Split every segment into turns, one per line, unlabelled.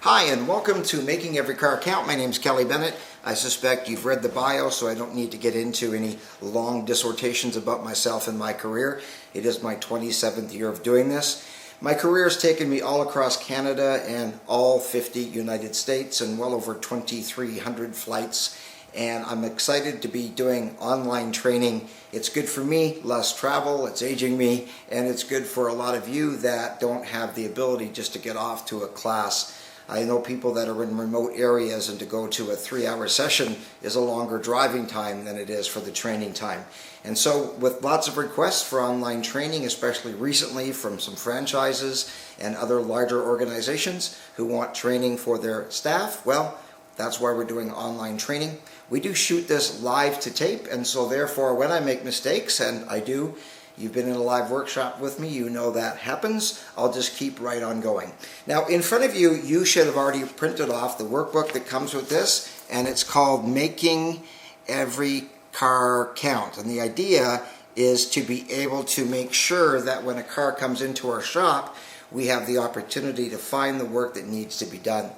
Hi, and welcome to Making Every Car Count. My name is Kelly Bennett. I suspect you've read the bio, so I don't need to get into any long dissertations about myself and my career. It is my 27th year of doing this. My career has taken me all across Canada and all 50 United States and well over 2,300 flights. And I'm excited to be doing online training. It's good for me, less travel, it's aging me, and it's good for a lot of you that don't have the ability just to get off to a class. I know people that are in remote areas, and to go to a 3-hour session is a longer driving time than it is for the training time. And so with lots of requests for online training, especially recently from some franchises and other larger organizations who want training for their staff, well, that's why we're doing online training. We do shoot this live to tape, and so therefore when I make mistakes, and I do, you've been in a live workshop with me, you know that happens, I'll just keep right on going. Now in front of you, you should have already printed off the workbook that comes with this, and it's called Making Every Car Count. And the idea is to be able to make sure that when a car comes into our shop, we have the opportunity to find the work that needs to be done.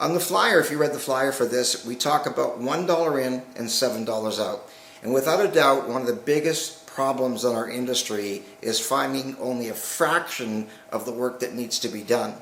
On the flyer, if you read the flyer for this, we talk about $1 in and $7 out. And without a doubt, one of the biggest problems in our industry is finding only a fraction of the work that needs to be done.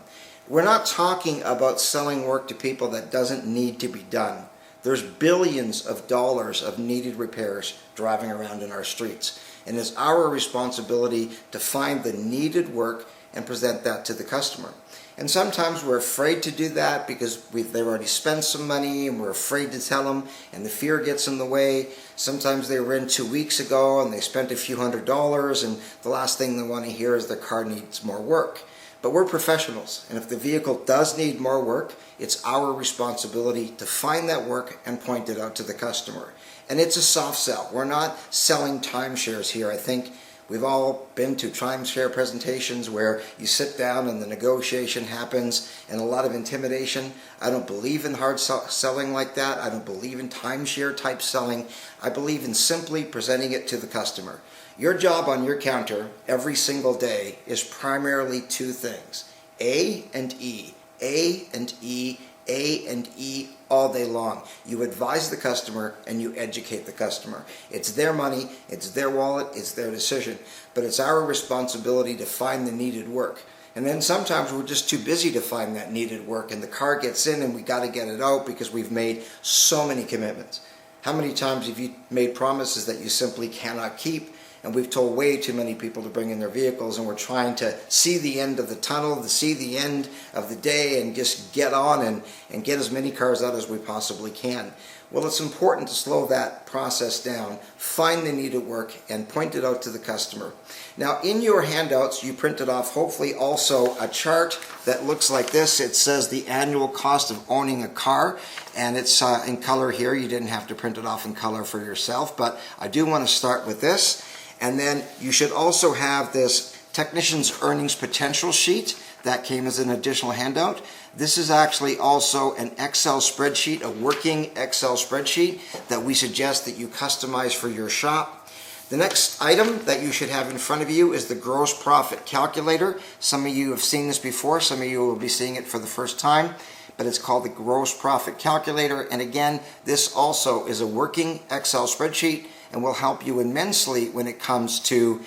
We're not talking about selling work to people that doesn't need to be done. There's billions of dollars of needed repairs driving around in our streets. And it's our responsibility to find the needed work and present that to the customer. And sometimes we're afraid to do that because they've already spent some money and we're afraid to tell them, and the fear gets in the way. Sometimes they were in 2 weeks ago and they spent a few $100s, and the last thing they want to hear is their car needs more work. But we're professionals, and if the vehicle does need more work, it's our responsibility to find that work and point it out to the customer. And it's a soft sell. We're not selling timeshares here. I think we've all been to timeshare presentations where you sit down and the negotiation happens and a lot of intimidation. I don't believe in hard selling like that. I don't believe in timeshare type selling. I believe in simply presenting it to the customer. Your job on your counter every single day is primarily two things: A and E. A and E. A and E all day long. You advise the customer and you educate the customer. It's their money, it's their wallet, it's their decision, but it's our responsibility to find the needed work. And then sometimes we're just too busy to find that needed work, and the car gets in and we got to get it out because we've made so many commitments. How many times have you made promises that you simply cannot keep? And we've told way too many people to bring in their vehicles, and we're trying to see the end of the tunnel, to see the end of the day, and just get on and get as many cars out as we possibly can. Well, it's important to slow that process down, find the needed work, and point it out to the customer. Now, in your handouts, you printed off hopefully also a chart that looks like this. It says the annual cost of owning a car, and it's in color here. You didn't have to print it off in color for yourself, but I do want to start with this. And then you should also have this Technician's Earnings Potential sheet that came as an additional handout. This is actually also an Excel spreadsheet, a working Excel spreadsheet that we suggest that you customize for your shop. The next item that you should have in front of you is the gross profit calculator. Some of you have seen this before, some of you will be seeing it for the first time, but it's called the gross profit calculator. And again, this also is a working Excel spreadsheet and will help you immensely when it comes to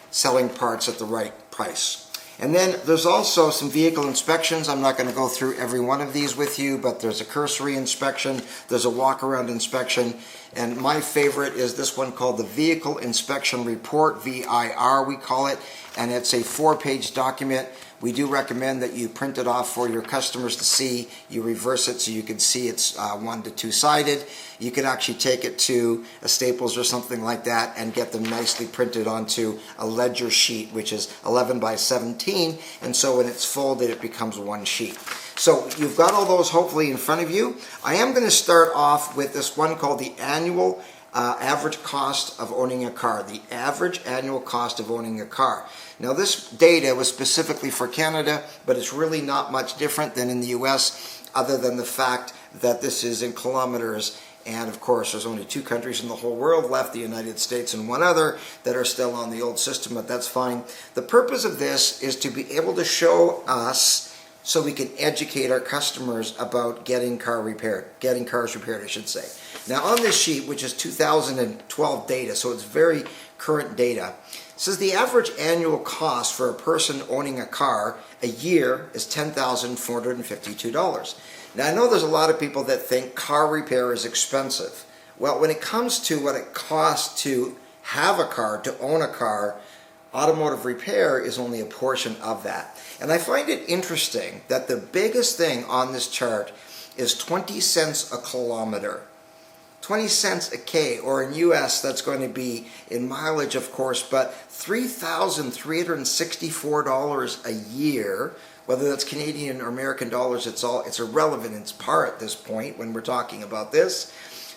selling parts at the right price. And then there's also some vehicle inspections. I'm not going to go through every one of these with you, but there's a cursory inspection, there's a walk-around inspection, and my favorite is this one called the Vehicle Inspection Report, VIR we call it, and it's a 4-page document. We do recommend that you print it off for your customers to see. You reverse it so you can see it's 1 to 2-sided. You can actually take it to a Staples or something like that and get them nicely printed onto a ledger sheet, which is 11 by 17, and so when it's folded it becomes one sheet. So you've got all those hopefully in front of you. I am going to start off with this one called the annual average cost of owning a car, the average annual cost of owning a car. Now this data was specifically for Canada, but it's really not much different than in the US, other than the fact that this is in kilometers, and of course there's only 2 countries in the whole world left, the United States and one other, that are still on the old system, but that's fine. The purpose of this is to be able to show us so we can educate our customers about getting cars repaired, I should say. Now on this sheet, which is 2012 data, so it's very current data, it says the average annual cost for a person owning a car a year is $10,452. Now I know there's a lot of people that think car repair is expensive. Well, when it comes to what it costs to have a car, to own a car, automotive repair is only a portion of that. And I find it interesting that the biggest thing on this chart is 20 cents a kilometer. 20 cents a K, or in US that's going to be in mileage, of course, but $3,364 a year, whether that's Canadian or American dollars, it's irrelevant in par at this point when we're talking about this.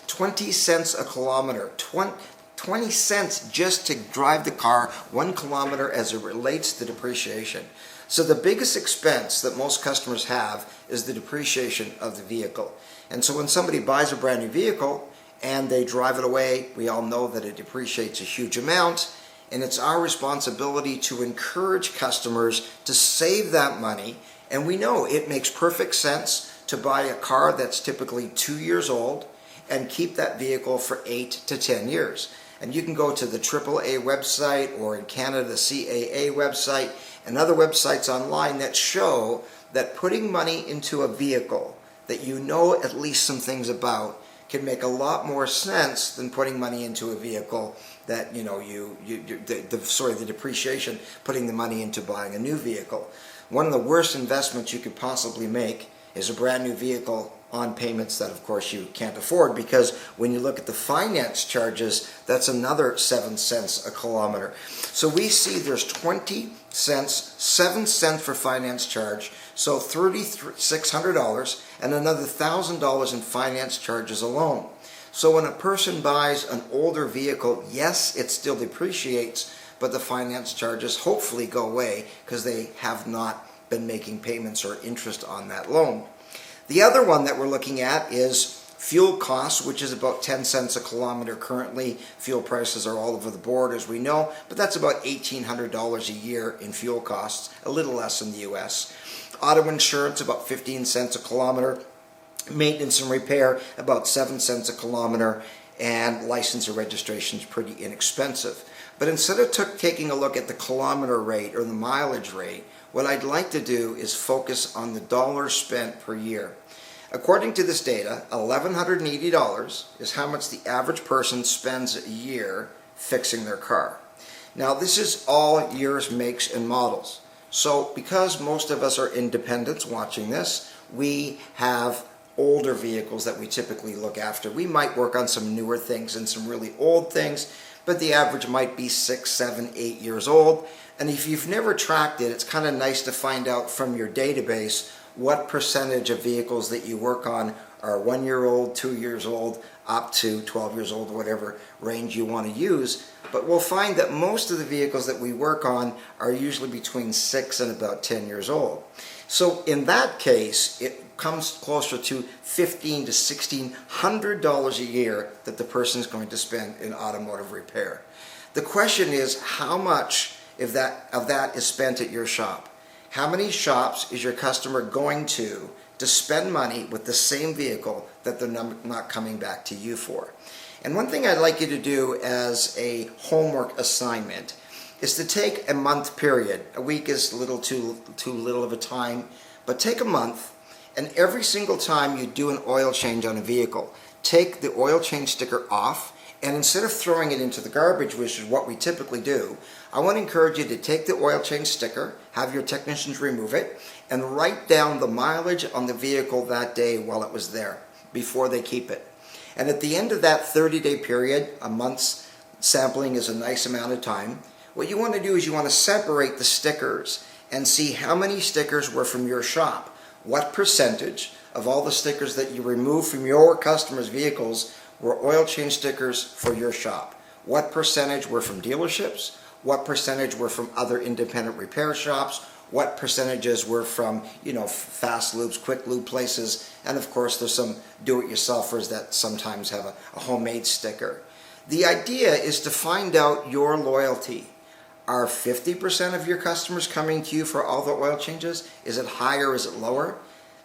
20 cents a kilometer, 20 cents just to drive the car 1 kilometer as it relates to depreciation. So the biggest expense that most customers have is the depreciation of the vehicle. And so when somebody buys a brand new vehicle and they drive it away, we all know that it depreciates a huge amount, and it's our responsibility to encourage customers to save that money. And we know it makes perfect sense to buy a car that's typically 2 years old and keep that vehicle for 8 to 10 years. And you can go to the AAA website, or in Canada the CAA website, and other websites online that show that putting money into a vehicle that you know at least some things about can make a lot more sense than putting money into a vehicle that the depreciation, putting the money into buying a new vehicle. One of the worst investments you could possibly make is a brand new vehicle on payments that of course you can't afford, because when you look at the finance charges, that's another 7 cents a kilometer. So we see there's 20 cents, 7 cents for finance charge, so $3,600, and another $1,000 in finance charges alone. So when a person buys an older vehicle, yes, it still depreciates, but the finance charges hopefully go away because they have not been making payments or interest on that loan. The other one that we're looking at is fuel costs, which is about 10 cents a kilometer currently. Fuel prices are all over the board, as we know, but that's about $1,800 a year in fuel costs, a little less in the US. Auto insurance, about 15 cents a kilometer. Maintenance and repair, about 7 cents a kilometer. And license or registration is pretty inexpensive. But instead of taking a look at the kilometer rate or the mileage rate, what I'd like to do is focus on the dollars spent per year. According to this data, $1,180 is how much the average person spends a year fixing their car. Now this is all years, makes, and models. So because most of us are independents watching this, we have older vehicles that we typically look after. We might work on some newer things and some really old things, but the average might be 6, 7, 8 years old. And if you've never tracked it, it's kind of nice to find out from your database what percentage of vehicles that you work on are 1 year old, 2 years old, up to 12 years old, whatever range you want to use. But we'll find that most of the vehicles that we work on are usually between 6 and about 10 years old. So in that case, it comes closer to $1,500 to $1,600 a year that the person is going to spend in automotive repair. The question is, how much of that is spent at your shop? How many shops is your customer going to spend money with the same vehicle that they're not coming back to you for? And one thing I'd like you to do as a homework assignment is to take a month period. A week is too little of a time, but take a month, and every single time you do an oil change on a vehicle, take the oil change sticker off, and instead of throwing it into the garbage, which is what we typically do, I want to encourage you to take the oil change sticker, have your technicians remove it, and write down the mileage on the vehicle that day while it was there, before they keep it. And at the end of that 30-day period, a month's sampling is a nice amount of time, what you want to do is you want to separate the stickers and see how many stickers were from your shop. What percentage of all the stickers that you remove from your customers' vehicles were oil change stickers for your shop? What percentage were from dealerships? What percentage were from other independent repair shops? What percentages were from, fast lubes, quick lube places? And of course, there's some do-it-yourselfers that sometimes have a homemade sticker. The idea is to find out your loyalty. Are 50% of your customers coming to you for all the oil changes? Is it higher? Is it lower?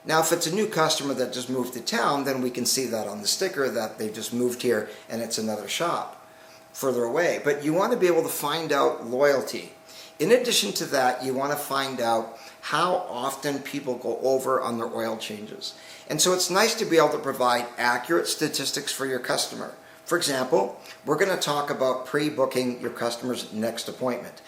Now, if it's a new customer that just moved to town, then we can see that on the sticker that they just moved here and it's another shop further away. But you want to be able to find out loyalty. In addition to that, you want to find out how often people go over on their oil changes. And so it's nice to be able to provide accurate statistics for your customer. For example, we're going to talk about pre-booking your customer's next appointment.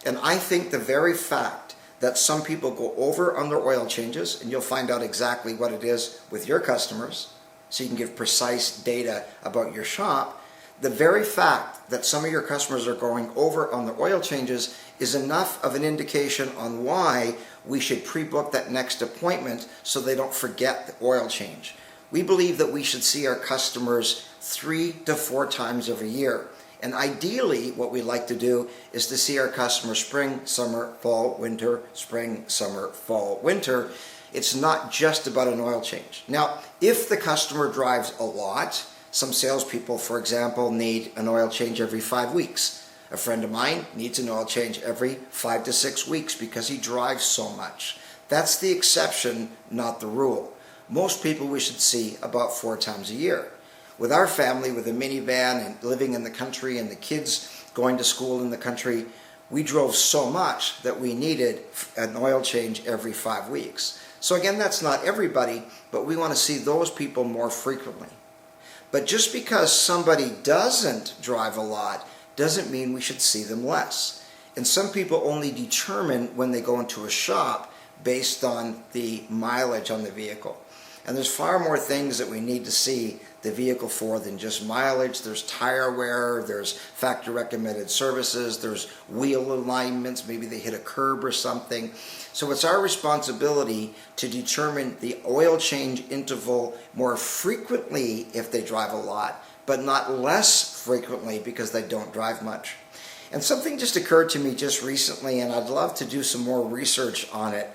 And I think the very fact that some people go over on their oil changes, and you'll find out exactly what it is with your customers, so you can give precise data about your shop, the very fact that some of your customers are going over on the oil changes is enough of an indication on why we should pre-book that next appointment so they don't forget the oil change. We believe that we should see our customers 3 to 4 times every year. And ideally, what we like to do is to see our customers spring, summer, fall, winter, spring, summer, fall, winter. It's not just about an oil change. Now, if the customer drives a lot, some salespeople, for example, need an oil change every 5 weeks. A friend of mine needs an oil change every 5 to 6 weeks because he drives so much. That's the exception, not the rule. Most people we should see about 4 times a year. With our family, with a minivan and living in the country and the kids going to school in the country, we drove so much that we needed an oil change every 5 weeks. So again, that's not everybody, but we want to see those people more frequently. But just because somebody doesn't drive a lot doesn't mean we should see them less. And some people only determine when they go into a shop based on the mileage on the vehicle. And there's far more things that we need to see the vehicle for than just mileage. There's tire wear, there's factory recommended services, there's wheel alignments, maybe they hit a curb or something. So it's our responsibility to determine the oil change interval more frequently if they drive a lot, but not less frequently because they don't drive much. And something just occurred to me just recently, and I'd love to do some more research on it.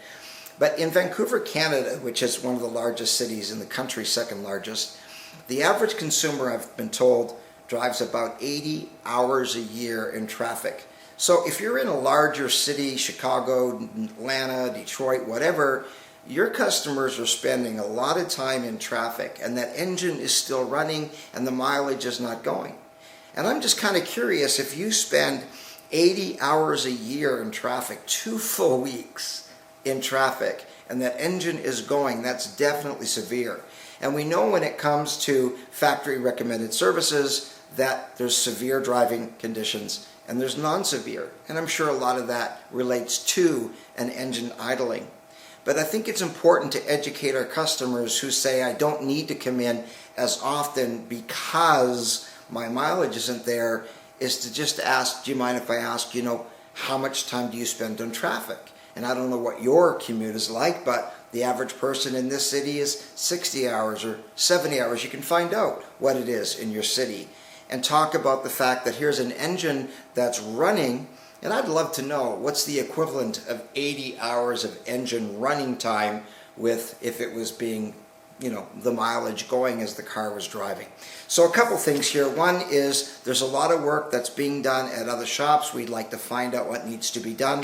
But in Vancouver, Canada, which is one of the largest cities in the country, second largest, the average consumer, I've been told, drives about 80 hours a year in traffic. So if you're in a larger city, Chicago, Atlanta, Detroit, whatever, your customers are spending a lot of time in traffic, and that engine is still running and the mileage is not going. And I'm just kind of curious, if you spend 80 hours a year in traffic, 2 full weeks in traffic, and that engine is going, that's definitely severe. And we know when it comes to factory recommended services that there's severe driving conditions and there's non-severe. And I'm sure a lot of that relates to an engine idling. But I think it's important to educate our customers who say, I don't need to come in as often because my mileage isn't there, is to just ask, do you mind if I ask, how much time do you spend on traffic? And I don't know what your commute is like, but the average person in this city is 60 hours or 70 hours. You can find out what it is in your city and talk about the fact that here's an engine that's running, and I'd love to know what's the equivalent of 80 hours of engine running time with if it was being, the mileage going as the car was driving. So a couple things here. One is there's a lot of work that's being done at other shops. We'd like to find out what needs to be done.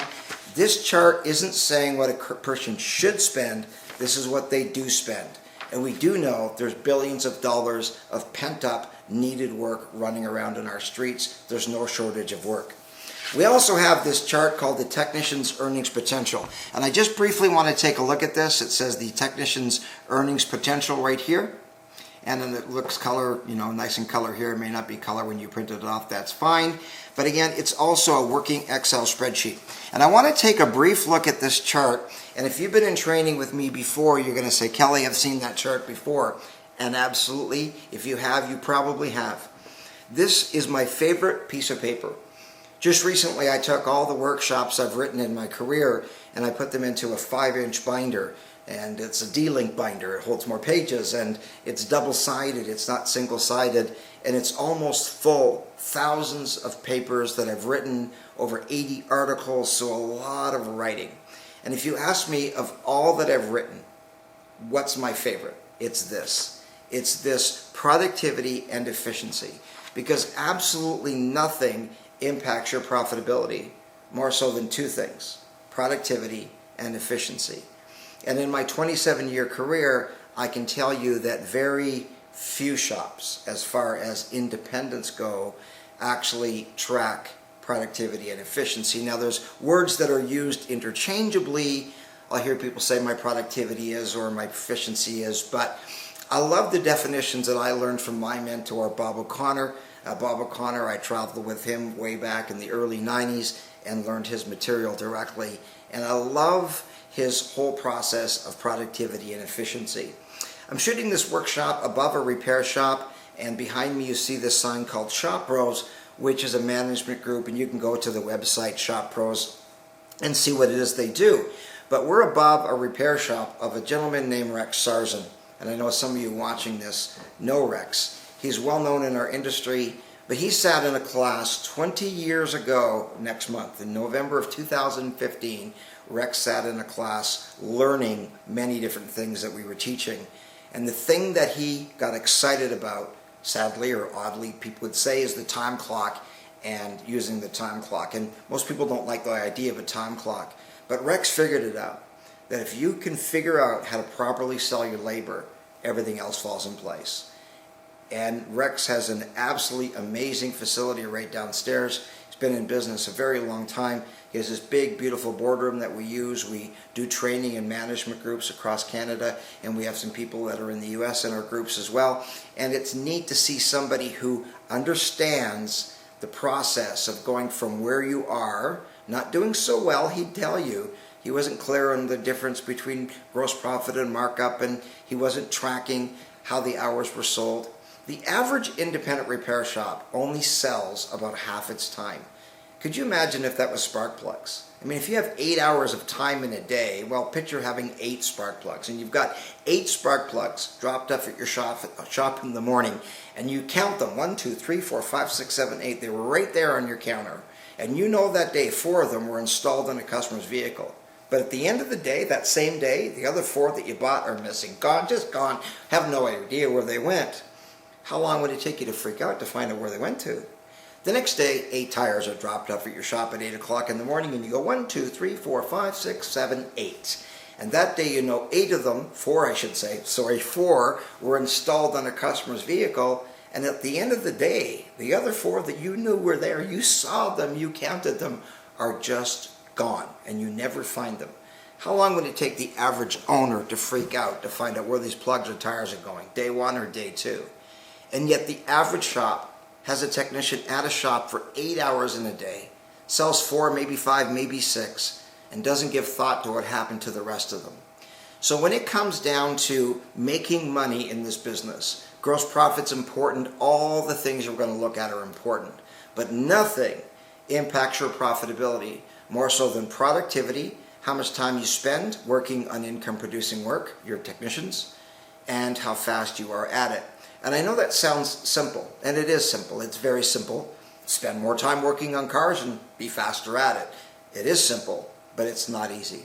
This chart isn't saying what a person should spend. This is what they do spend. And we do know there's billions of dollars of pent-up needed work running around in our streets. There's no shortage of work. We also have this chart called the Technician's Earnings Potential. And I just briefly want to take a look at this. It says the Technician's Earnings Potential right here. And then it looks color, nice in color here. It may not be color when you print it off, that's fine. But again, it's also a working Excel spreadsheet. And I want to take a brief look at this chart. And if you've been in training with me before, you're going to say, Kelly, I've seen that chart before. And absolutely, if you have, you probably have. This is my favorite piece of paper. Just recently, I took all the workshops I've written in my career and I put them into a 5-inch binder. And it's a D-Link binder. It holds more pages and it's double-sided. It's not single-sided. And it's almost full. Thousands of papers that I've written, over 80 articles, so a lot of writing. And if you ask me of all that I've written, what's my favorite? It's this. It's this productivity and efficiency. Because absolutely nothing impacts your profitability more so than two things: productivity and efficiency. And in my 27-year career, I can tell you that very few shops, as far as independents go, actually track productivity and efficiency. Now, there's words that are used interchangeably. I'll hear people say my productivity is or my efficiency is, but I love the definitions that I learned from my mentor, Bob O'Connor. Bob O'Connor, I traveled with him way back in the early 90s and learned his material directly. And I love his whole process of productivity and efficiency. I'm shooting this workshop above a repair shop, and behind me you see this sign called Shop Pros, which is a management group, and you can go to the website Shop Pros and see what it is they do. But we're above a repair shop of a gentleman named Rex Sarzen, and I know some of you watching this know Rex. He's well known in our industry, but he sat in a class 20 years ago next month. In November of 2015, Rex sat in a class learning many different things that we were teaching. And the thing that he got excited about, sadly or oddly, people would say, is the time clock and using the time clock. And most people don't like the idea of a time clock. But Rex figured it out, that if you can figure out how to properly sell your labor, everything else falls in place. And Rex has an absolutely amazing facility right downstairs. He's been in business a very long time. He has this big, beautiful boardroom that we use. We do training and management groups across Canada, and we have some people that are in the US in our groups as well. And it's neat to see somebody who understands the process of going from where you are, not doing so well, he'd tell you. He wasn't clear on the difference between gross profit and markup, and he wasn't tracking how the hours were sold. The average independent repair shop only sells about half its time. Could you imagine if that was spark plugs? I mean, if you have 8 hours of time in a day, well, picture having 8 spark plugs, and you've got 8 spark plugs dropped off at your shop in the morning, and you count them, 1, 2, 3, 4, 5, 6, 7, 8. They were right there on your counter, and you know that day 4 of them were installed in a customer's vehicle. But at the end of the day, that same day, the other 4 that you bought are missing, gone, just gone, have no idea where they went. How long would it take you to freak out to find out where they went to? The next day, 8 tires are dropped off at your shop at 8 o'clock in the morning, and you go 1, 2, 3, 4, 5, 6, 7, 8. And that day, you know 8 of them, 4 I should say, 4 were installed on a customer's vehicle. And at the end of the day, the other 4 that you knew were there, you saw them, you counted them, are just gone, and you never find them. How long would it take the average owner to freak out to find out where these plugs or tires are going, day 1 or day 2? And yet the average shop has a technician at a shop for 8 hours in a day, sells 4, maybe 5, maybe 6, and doesn't give thought to what happened to the rest of them. So when it comes down to making money in this business, gross profit's important, all the things you're going to look at are important, but nothing impacts your profitability more so than productivity, how much time you spend working on income producing work, your technicians, and how fast you are at it. And I know that sounds simple, and it is simple. It's very simple. Spend more time working on cars and be faster at it. It is simple, but it's not easy.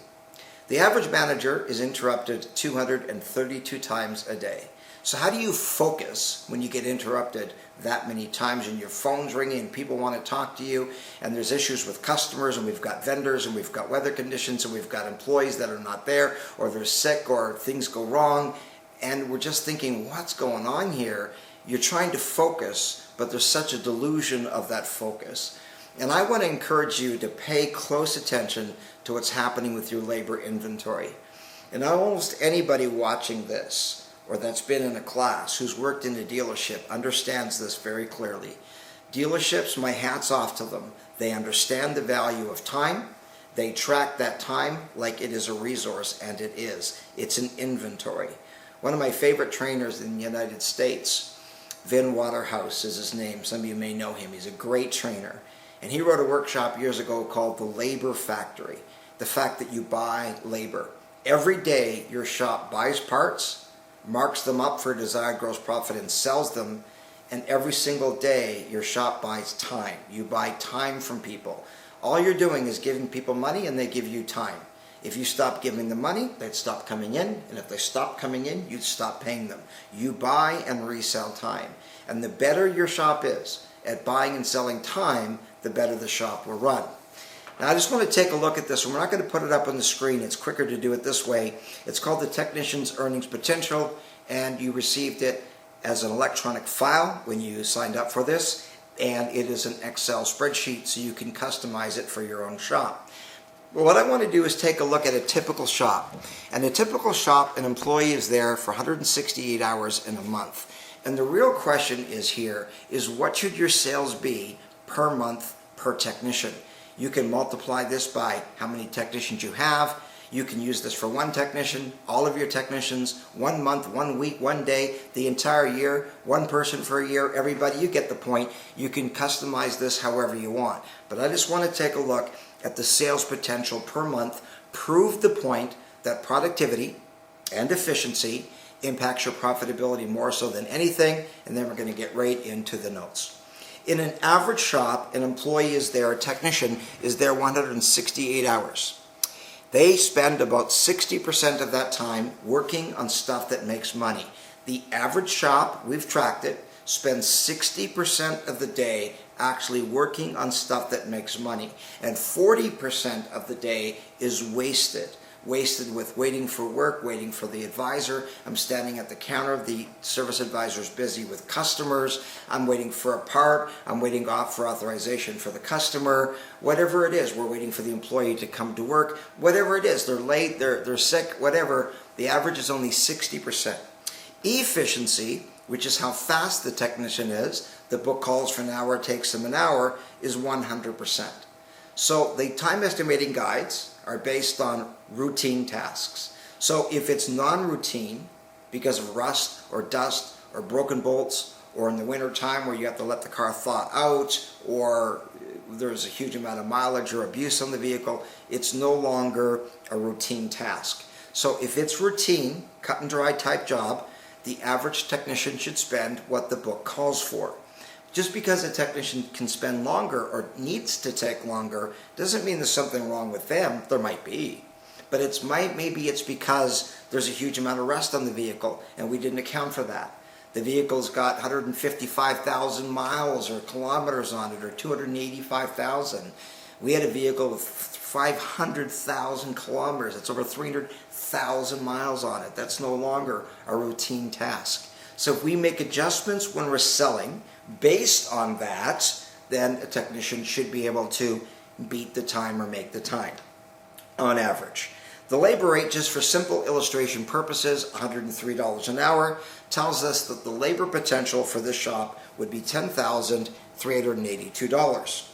The average manager is interrupted 232 times a day. So how do you focus when you get interrupted that many times and your phone's ringing and people want to talk to you and there's issues with customers and we've got vendors and we've got weather conditions and we've got employees that are not there or they're sick or things go wrong and we're just thinking, what's going on here? You're trying to focus, but there's such a delusion of that focus. And I want to encourage you to pay close attention to what's happening with your labor inventory. And almost anybody watching this or that's been in a class who's worked in a dealership understands this very clearly. Dealerships, my hat's off to them. They understand the value of time. They track that time like it is a resource, and it is. It's an inventory. One of my favorite trainers in the United States, Vin Waterhouse is his name. Some of you may know him. He's a great trainer. And he wrote a workshop years ago called The Labor Factory, the fact that you buy labor. Every day your shop buys parts, marks them up for desired gross profit and sells them, and every single day your shop buys time. You buy time from people. All you're doing is giving people money and they give you time. If you stop giving them money, they'd stop coming in, and if they stop coming in, you'd stop paying them. You buy and resell time. And the better your shop is at buying and selling time, the better the shop will run. Now I just want to take a look at this, and we're not going to put it up on the screen. It's quicker to do it this way. It's called the Technician's Earnings Potential, and you received it as an electronic file when you signed up for this, and it is an Excel spreadsheet so you can customize it for your own shop. Well, what I want to do is take a look at a typical shop. And a typical shop, an employee is there for 168 hours in a month. And the real question is here is what should your sales be per month per technician? You can multiply this by how many technicians you have. You can use this for one technician, all of your technicians, 1 month, 1 week, 1 day, the entire year, one person for a year, everybody. You get the point. You can customize this however you want. But I just want to take a look at the sales potential per month, prove the point that productivity and efficiency impacts your profitability more so than anything, and then we're going to get right into the notes. In an average shop, an employee is there, a technician is there 168 hours. They spend about 60% of that time working on stuff that makes money. The average shop, we've tracked it, spends 60% of the day actually working on stuff that makes money. And 40% of the day is wasted. Wasted with waiting for work, waiting for the advisor. I'm standing at the counter, the service advisor's busy with customers. I'm waiting for a part. I'm waiting for authorization for the customer. Whatever it is, we're waiting for the employee to come to work. Whatever it is, they're late, they're sick, whatever. The average is only 60%. Efficiency, which is how fast the technician is, the book calls for an hour, takes them an hour, is 100%. So the time estimating guides are based on routine tasks. So if it's non-routine, because of rust or dust or broken bolts, or in the winter time where you have to let the car thaw out, or there's a huge amount of mileage or abuse on the vehicle, it's no longer a routine task. So if it's routine, cut and dry type job, the average technician should spend what the book calls for. Just because a technician can spend longer or needs to take longer doesn't mean there's something wrong with them. There might be. But maybe it's because there's a huge amount of rust on the vehicle and we didn't account for that. The vehicle's got 155,000 miles or kilometers on it, or 285,000. We had a vehicle with 500,000 kilometers. That's over 300,000 miles on it. That's no longer a routine task. So if we make adjustments when we're selling based on that, then a technician should be able to beat the time or make the time on average. The labor rate, just for simple illustration purposes, $103 an hour, tells us that the labor potential for this shop would be $10,382.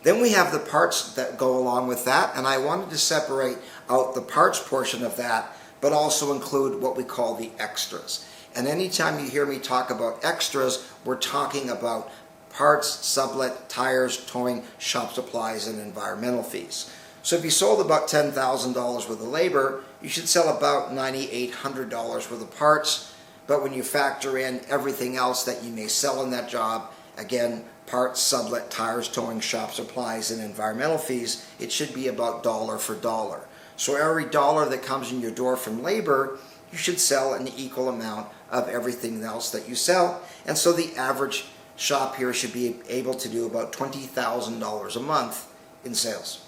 Then we have the parts that go along with that, and I wanted to separate out the parts portion of that, but also include what we call the extras. And anytime you hear me talk about extras, we're talking about parts, sublet, tires, towing, shop supplies, and environmental fees. So if you sold about $10,000 worth of labor, you should sell about $9,800 worth of parts. But when you factor in everything else that you may sell in that job, again, parts, sublet, tires, towing, shop supplies, and environmental fees, it should be about dollar for dollar. So every dollar that comes in your door from labor, you should sell an equal amount of everything else that you sell. And so the average shop here should be able to do about $20,000 a month in sales.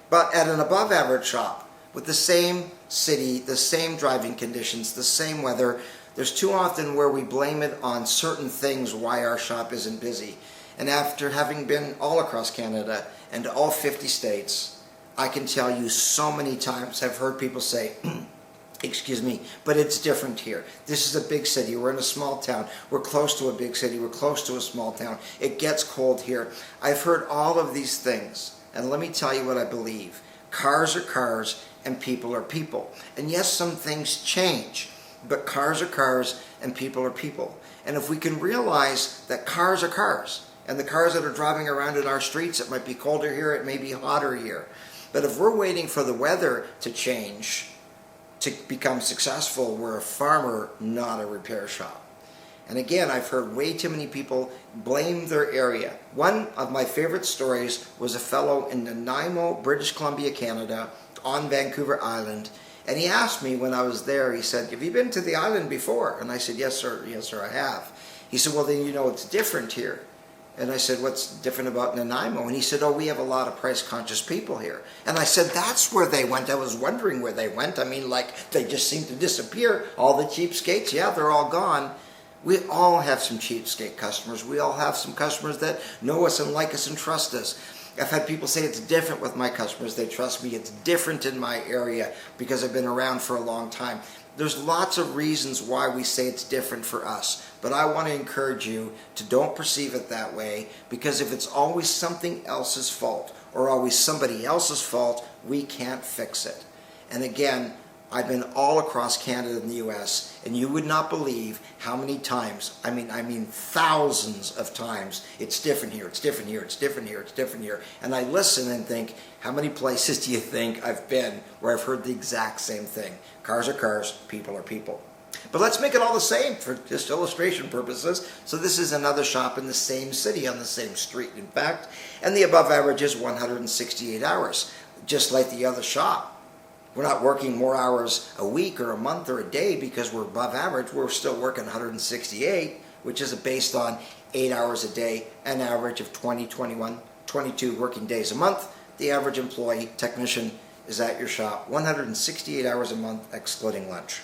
But at an above average shop, with the same city, the same driving conditions, the same weather, there's too often where we blame it on certain things why our shop isn't busy. And after having been all across Canada and all 50 states, I can tell you so many times I've heard people say, excuse me, but it's different here. This is a big city. We're in a small town. We're close to a big city. We're close to a small town. It gets cold here. I've heard all of these things. And let me tell you what I believe. Cars are cars and people are people. And yes, some things change, but cars are cars and people are people. And if we can realize that cars are cars, and the cars that are driving around in our streets, it might be colder here, it may be hotter here. But if we're waiting for the weather to change to become successful, we're a farmer, not a repair shop. And again, I've heard way too many people blame their area. One of my favorite stories was a fellow in Nanaimo, British Columbia, Canada, on Vancouver Island. And he asked me when I was there, he said, have you been to the island before? And I said, yes, sir, I have. He said, well, then you know it's different here. And I said, what's different about Nanaimo? And he said, oh, we have a lot of price-conscious people here. And I said, that's where they went. I was wondering where they went. I mean, like, they just seem to disappear. All the cheapskates, yeah, they're all gone. We all have some cheapskate customers. We all have some customers that know us and like us and trust us. I've had people say it's different with my customers. They trust me. It's different in my area because I've been around for a long time. There's lots of reasons why we say it's different for us, but I want to encourage you to don't perceive it that way, because if it's always something else's fault or always somebody else's fault, we can't fix it. And again, I've been all across Canada and the US, and you would not believe how many times, I mean thousands of times, it's different here, it's different here, it's different here, it's different here. And I listen and think, how many places do you think I've been where I've heard the exact same thing? Cars are cars, people are people. But let's make it all the same for just illustration purposes. So this is another shop in the same city on the same street, in fact, and the above average is 168 hours, just like the other shop. We're not working more hours a week or a month or a day because we're above average. We're still working 168, which is based on 8 hours a day, an average of 20, 21, 22 working days a month. The average employee, technician, is at your shop 168 hours a month, excluding lunch.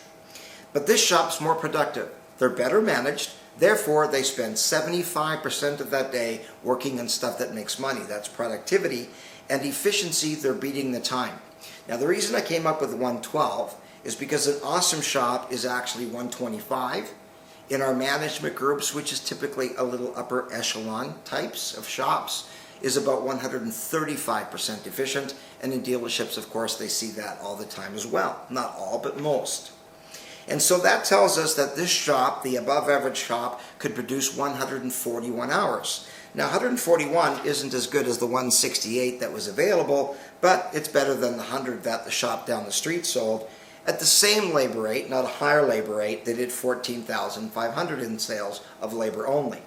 But this shop's more productive. They're better managed. Therefore, they spend 75% of that day working on stuff that makes money. That's productivity. And efficiency, they're beating the time. Now, the reason I came up with 112 is because an awesome shop is actually 125. In our management groups, which is typically a little upper echelon types of shops, is about 135% efficient. And in dealerships, of course, they see that all the time as well. Not all, but most. And so that tells us that this shop, the above average shop, could produce 141 hours. Now 141 isn't as good as the 168 that was available, but it's better than the 100 that the shop down the street sold. At the same labor rate, not a higher labor rate, they did $14,500 in sales of labor only.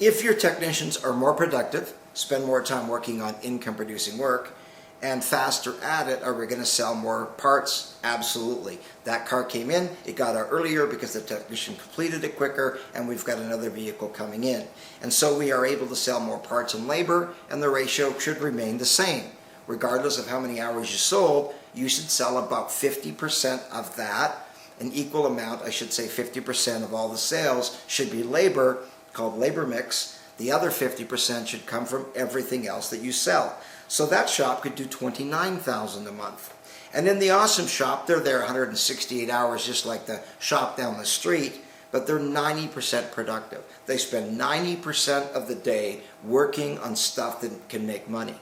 If your technicians are more productive, spend more time working on income producing work, and faster at it, are we going to sell more parts? Absolutely. That car came in, it got out earlier because the technician completed it quicker, and we've got another vehicle coming in. And so we are able to sell more parts and labor, and the ratio should remain the same. Regardless of how many hours you sold, you should sell about 50% of that. An equal amount, I should say 50% of all the sales should be labor, called labor mix. The other 50% should come from everything else that you sell. So that shop could do $29,000 a month. And in the awesome shop, they're there 168 hours, just like the shop down the street, but they're 90% productive. They spend 90% of the day working on stuff that can make money.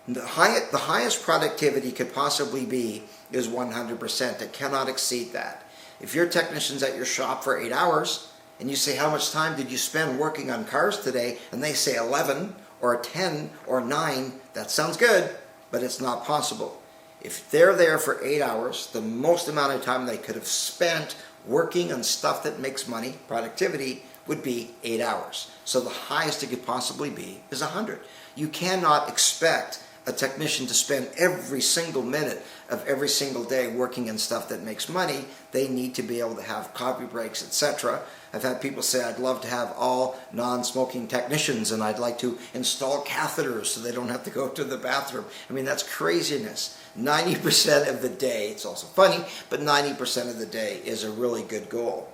The highest productivity could possibly be is 100%. It cannot exceed that. If your technician's at your shop for 8 hours, and you say, how much time did you spend working on cars today? And they say 11 or 10 or 9, that sounds good, but it's not possible. If they're there for 8 hours, the most amount of time they could have spent working on stuff that makes money, productivity, would be 8 hours. So the highest it could possibly be is 100. You cannot expect a technician to spend every single minute of every single day working on stuff that makes money. They need to be able to have coffee breaks, etc. I've had people say, I'd love to have all non-smoking technicians, and I'd like to install catheters so they don't have to go to the bathroom. I mean, that's craziness. 90% of the day, it's also funny, but 90% of the day is a really good goal.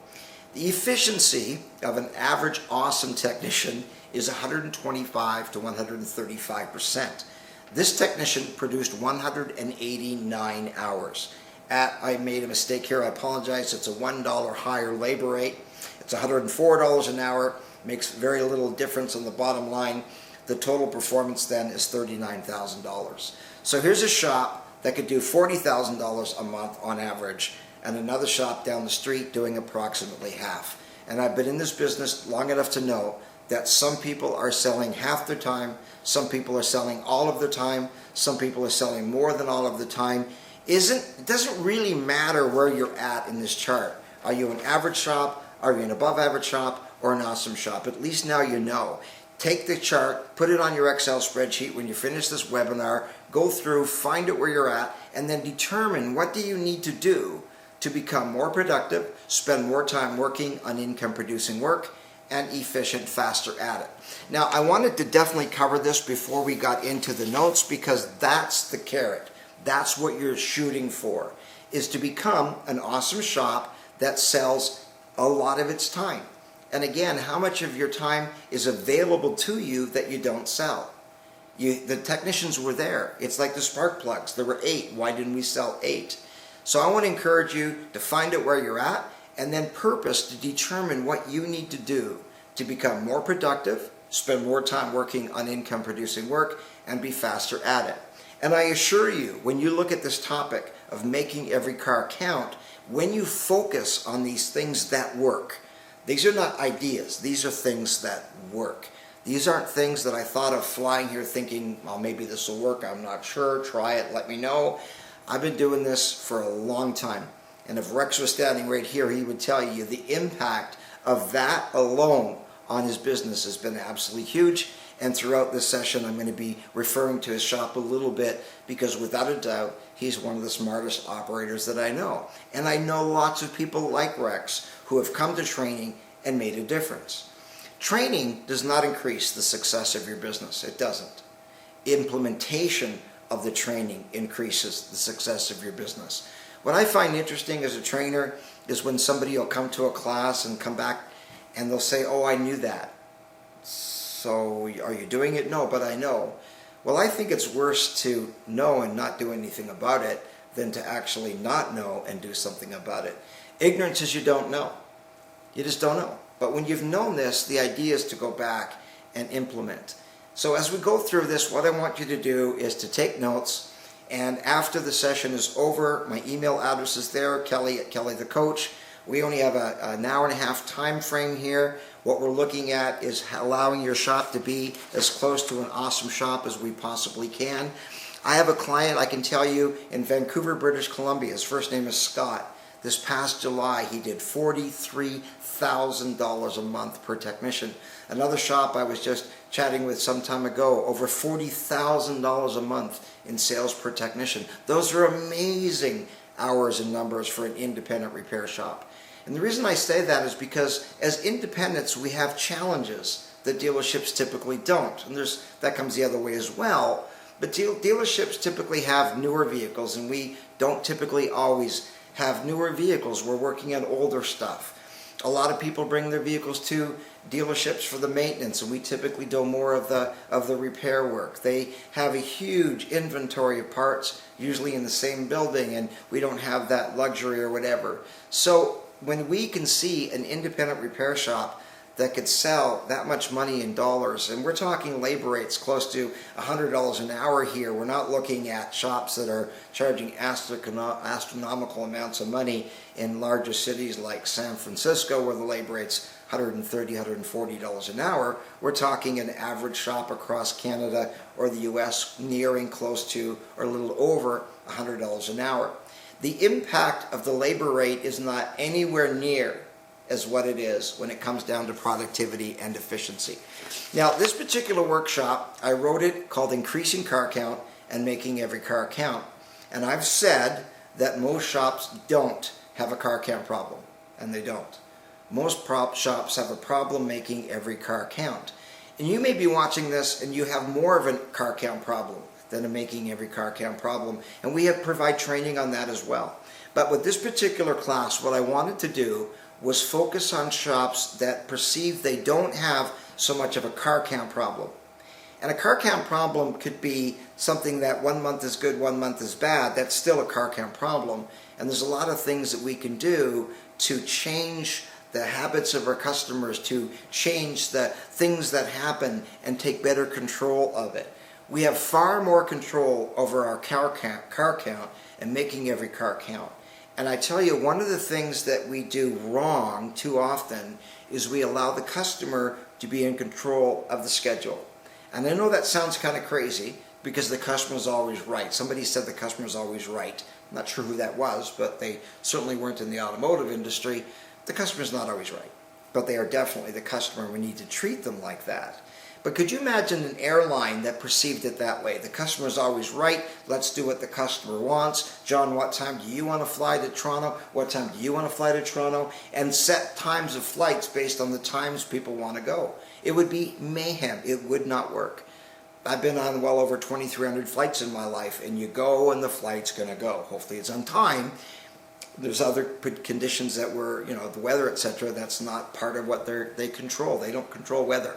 The efficiency of an average awesome technician is 125 to 135%. This technician produced 189 hours. I made a mistake here, I apologize. It's a $1 higher labor rate. It's $104 an hour, makes very little difference on the bottom line. The total performance then is $39,000. So here's a shop that could do $40,000 a month on average, and another shop down the street doing approximately half. And I've been in this business long enough to know that some people are selling half their time, some people are selling all of their time, some people are selling more than all of the time. It doesn't really matter where you're at in this chart. Are you an average shop? Are you an above average shop? Or an awesome shop? At least now you know. Take the chart, put it on your Excel spreadsheet when you finish this webinar, go through, find out where you're at, and then determine what do you need to do to become more productive, spend more time working on income producing work, and efficient, faster at it. Now, I wanted to definitely cover this before we got into the notes, because that's the carrot. That's what you're shooting for, is to become an awesome shop that sells a lot of its time. And again, how much of your time is available to you that you don't sell? The technicians were there. It's like the spark plugs. There were 8. Why didn't we sell 8? So I want to encourage you to find out where you're at, and then purpose to determine what you need to do to become more productive, spend more time working on income producing work, and be faster at it. And I assure you, when you look at this topic of making every car count, when you focus on these things that work, these are not ideas, these are things that work. These aren't things that I thought of flying here thinking, well, maybe this will work, I'm not sure, try it, let me know. I've been doing this for a long time. And if Rex was standing right here, he would tell you the impact of that alone on his business has been absolutely huge. And throughout this session, I'm going to be referring to his shop a little bit, because without a doubt, he's one of the smartest operators that I know. And I know lots of people like Rex who have come to training and made a difference. Training does not increase the success of your business. It doesn't. Implementation of the training increases the success of your business. What I find interesting as a trainer is when somebody will come to a class and come back and they'll say, oh, I knew that. So are you doing it? No, but I know. Well, I think it's worse to know and not do anything about it than to actually not know and do something about it. Ignorance is you don't know. You just don't know. But when you've known this, the idea is to go back and implement. So as we go through this, what I want you to do is to take notes. And after the session is over, my email address is there, Kelly at Kelly the Coach. We only have an hour and a half time frame here. What we're looking at is allowing your shop to be as close to an awesome shop as we possibly can. I have a client, I can tell you, in Vancouver, British Columbia. His first name is Scott. This past July, he did $43,000 a month per technician. Another shop I was just chatting with some time ago, over $40,000 a month in sales per technician. Those are amazing hours and numbers for an independent repair shop. And the reason I say that is because as independents, we have challenges that dealerships typically don't. And that comes the other way as well. But dealerships typically have newer vehicles, and we don't typically always have newer vehicles. We're working on older stuff. A lot of people bring their vehicles to dealerships for the maintenance, and we typically do more of the repair work. They have a huge inventory of parts, usually in the same building, and we don't have that luxury or whatever. So when we can see an independent repair shop that could sell that much money in dollars, and we're talking labor rates close to $100 an hour here. We're not looking at shops that are charging astronomical amounts of money in larger cities like San Francisco, where the labor rate's $130, $140 an hour. We're talking an average shop across Canada or the US nearing close to or a little over $100 an hour. The impact of the labor rate is not anywhere near as what it is when it comes down to productivity and efficiency. Now, this particular workshop, I wrote it called Increasing Car Count and Making Every Car Count. And I've said that most shops don't have a car count problem, and they don't. Most shops have a problem making every car count. And you may be watching this and you have more of a car count problem than a making every car count problem. And we provide training on that as well. But with this particular class, what I wanted to do was focus on shops that perceive they don't have so much of a car count problem. And a car count problem could be something that 1 month is good, 1 month is bad. That's still a car count problem. And there's a lot of things that we can do to change the habits of our customers, to change the things that happen and take better control of it. We have far more control over our car count and making every car count. And I tell you, one of the things that we do wrong too often is we allow the customer to be in control of the schedule. And I know that sounds kind of crazy because the customer's always right. Somebody said the customer's always right. I'm not sure who that was, but they certainly weren't in the automotive industry. The customer's not always right, but they are definitely the customer. We need to treat them like that. But could you imagine an airline that perceived it that way? The customer's always right. Let's do what the customer wants. John, what time do you want to fly to Toronto? What time do you want to fly to Toronto? And set times of flights based on the times people want to go. It would be mayhem. It would not work. I've been on well over 2,300 flights in my life, and you go and the flight's going to go. Hopefully it's on time. There's other conditions that were, the weather, etc. That's not part of what they control. They don't control weather.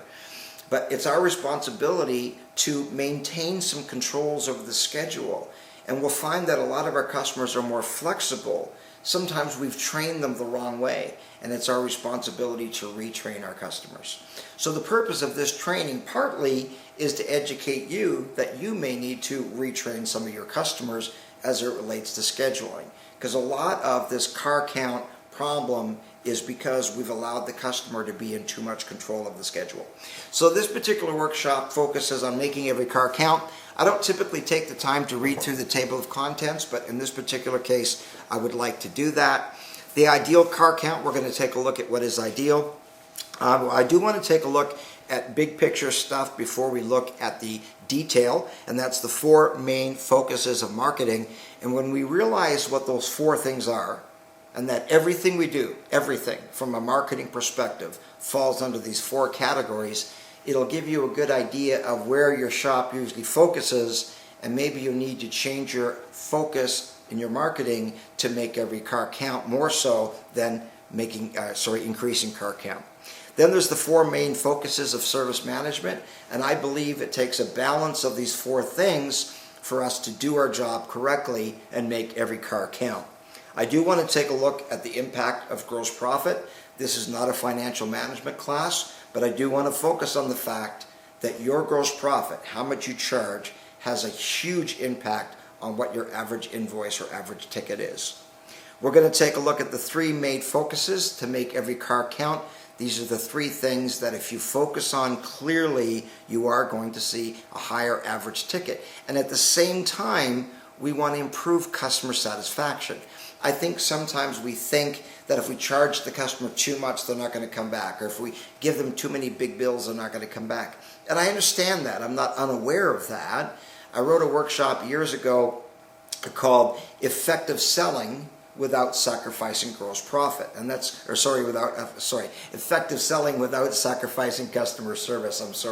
But it's our responsibility to maintain some controls over the schedule. And we'll find that a lot of our customers are more flexible. Sometimes we've trained them the wrong way, and it's our responsibility to retrain our customers. So the purpose of this training partly is to educate you that you may need to retrain some of your customers as it relates to scheduling. Because a lot of this car count problem is because we've allowed the customer to be in too much control of the schedule. So this particular workshop focuses on making every car count. I don't typically take the time to read through the table of contents, but in this particular case, I would like to do that. The ideal car count, we're going to take a look at what is ideal. I do want to take a look at big picture stuff before we look at the detail, and that's the 4 main focuses of marketing. And when we realize what those 4 things are, and that everything we do, everything from a marketing perspective, falls under these 4 categories, it'll give you a good idea of where your shop usually focuses, and maybe you need to change your focus in your marketing to make every car count more so than increasing car count. Then there's the 4 main focuses of service management, and I believe it takes a balance of these 4 things for us to do our job correctly and make every car count. I do want to take a look at the impact of gross profit. This is not a financial management class, but I do want to focus on the fact that your gross profit, how much you charge, has a huge impact on what your average invoice or average ticket is. We're going to take a look at the 3 main focuses to make every car count. These are the 3 things that if you focus on clearly, you are going to see a higher average ticket. And at the same time, we want to improve customer satisfaction. I think sometimes we think that if we charge the customer too much, they're not going to come back. Or if we give them too many big bills, they're not going to come back. And I understand that. I'm not unaware of that. I wrote a workshop years ago called Effective Selling Without Sacrificing Gross Profit. And Effective Selling Without Sacrificing Customer Service.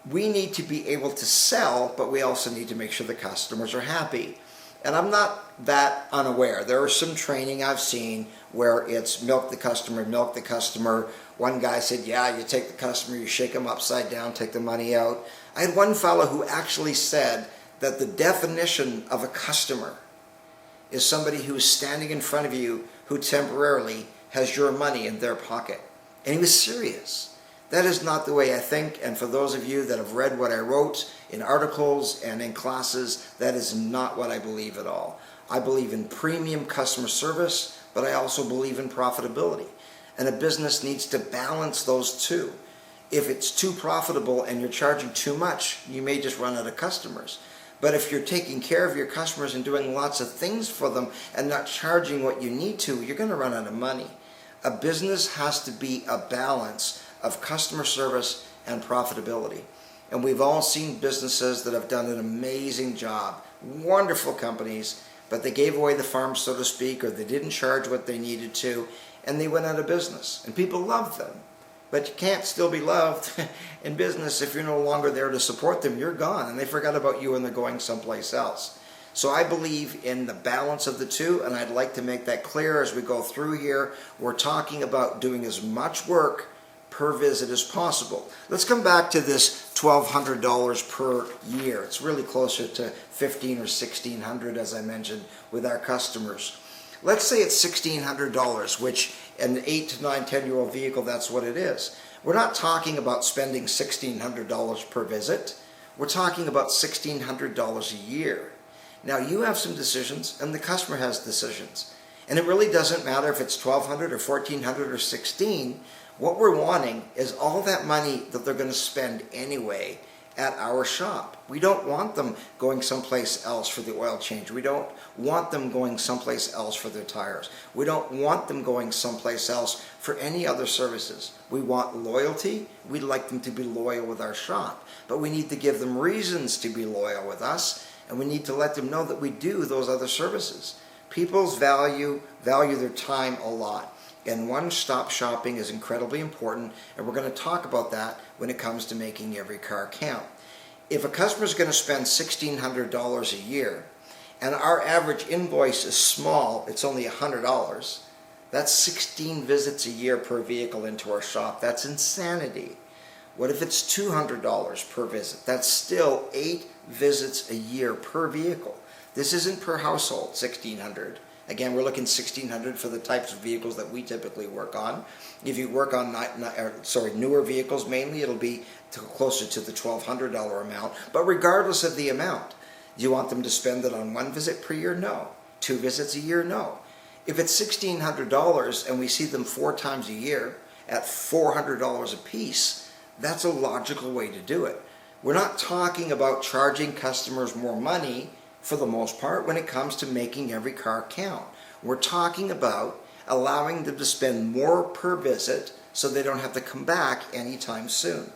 We need to be able to sell, but we also need to make sure the customers are happy. And I'm not that unaware. There are some training I've seen where it's milk the customer, milk the customer. One guy said, yeah, you take the customer, you shake them upside down, take the money out. I had one fellow who actually said that the definition of a customer is somebody who is standing in front of you who temporarily has your money in their pocket. And he was serious. That is not the way I think, and for those of you that have read what I wrote in articles and in classes, that is not what I believe at all. I believe in premium customer service, but I also believe in profitability. And a business needs to balance those 2. If it's too profitable and you're charging too much, you may just run out of customers. But if you're taking care of your customers and doing lots of things for them and not charging what you need to, you're going to run out of money. A business has to be a balance of customer service and profitability. And we've all seen businesses that have done an amazing job, wonderful companies, but they gave away the farm, so to speak, or they didn't charge what they needed to, and they went out of business. And people loved them. But you can't still be loved in business if you're no longer there to support them. You're gone, and they forgot about you and they're going someplace else. So I believe in the balance of the 2, and I'd like to make that clear as we go through here. We're talking about doing as much work per visit as possible. Let's come back to this $1,200 per year. It's really closer to $1,500 or $1,600, as I mentioned, with our customers. Let's say it's $1,600, which an 8 to 9, 10-year-old vehicle, that's what it is. We're not talking about spending $1,600 per visit. We're talking about $1,600 a year. Now, you have some decisions, and the customer has decisions. And it really doesn't matter if it's $1,200 or $1,400 or $1,600. What we're wanting is all that money that they're going to spend anyway at our shop. We don't want them going someplace else for the oil change. We don't want them going someplace else for their tires. We don't want them going someplace else for any other services. We want loyalty. We'd like them to be loyal with our shop, but we need to give them reasons to be loyal with us, and we need to let them know that we do those other services. People's value their time a lot, and one-stop shopping is incredibly important, and we're going to talk about that when it comes to making every car count. If a customer is going to spend $1,600 a year, and our average invoice is small, it's only $100, that's 16 visits a year per vehicle into our shop. That's insanity. What if it's $200 per visit? That's still 8 visits a year per vehicle. This isn't per household, $1,600. Again, we're looking $1,600 for the types of vehicles that we typically work on. If you work on newer vehicles mainly, it'll be closer to the $1,200 amount. But regardless of the amount, do you want them to spend it on 1 visit per year? No. 2 visits a year? No. If it's $1,600 and we see them 4 times a year at $400 a piece, that's a logical way to do it. We're not talking about charging customers more money for the most part when it comes to making every car count. We're talking about allowing them to spend more per visit so they don't have to come back anytime soon.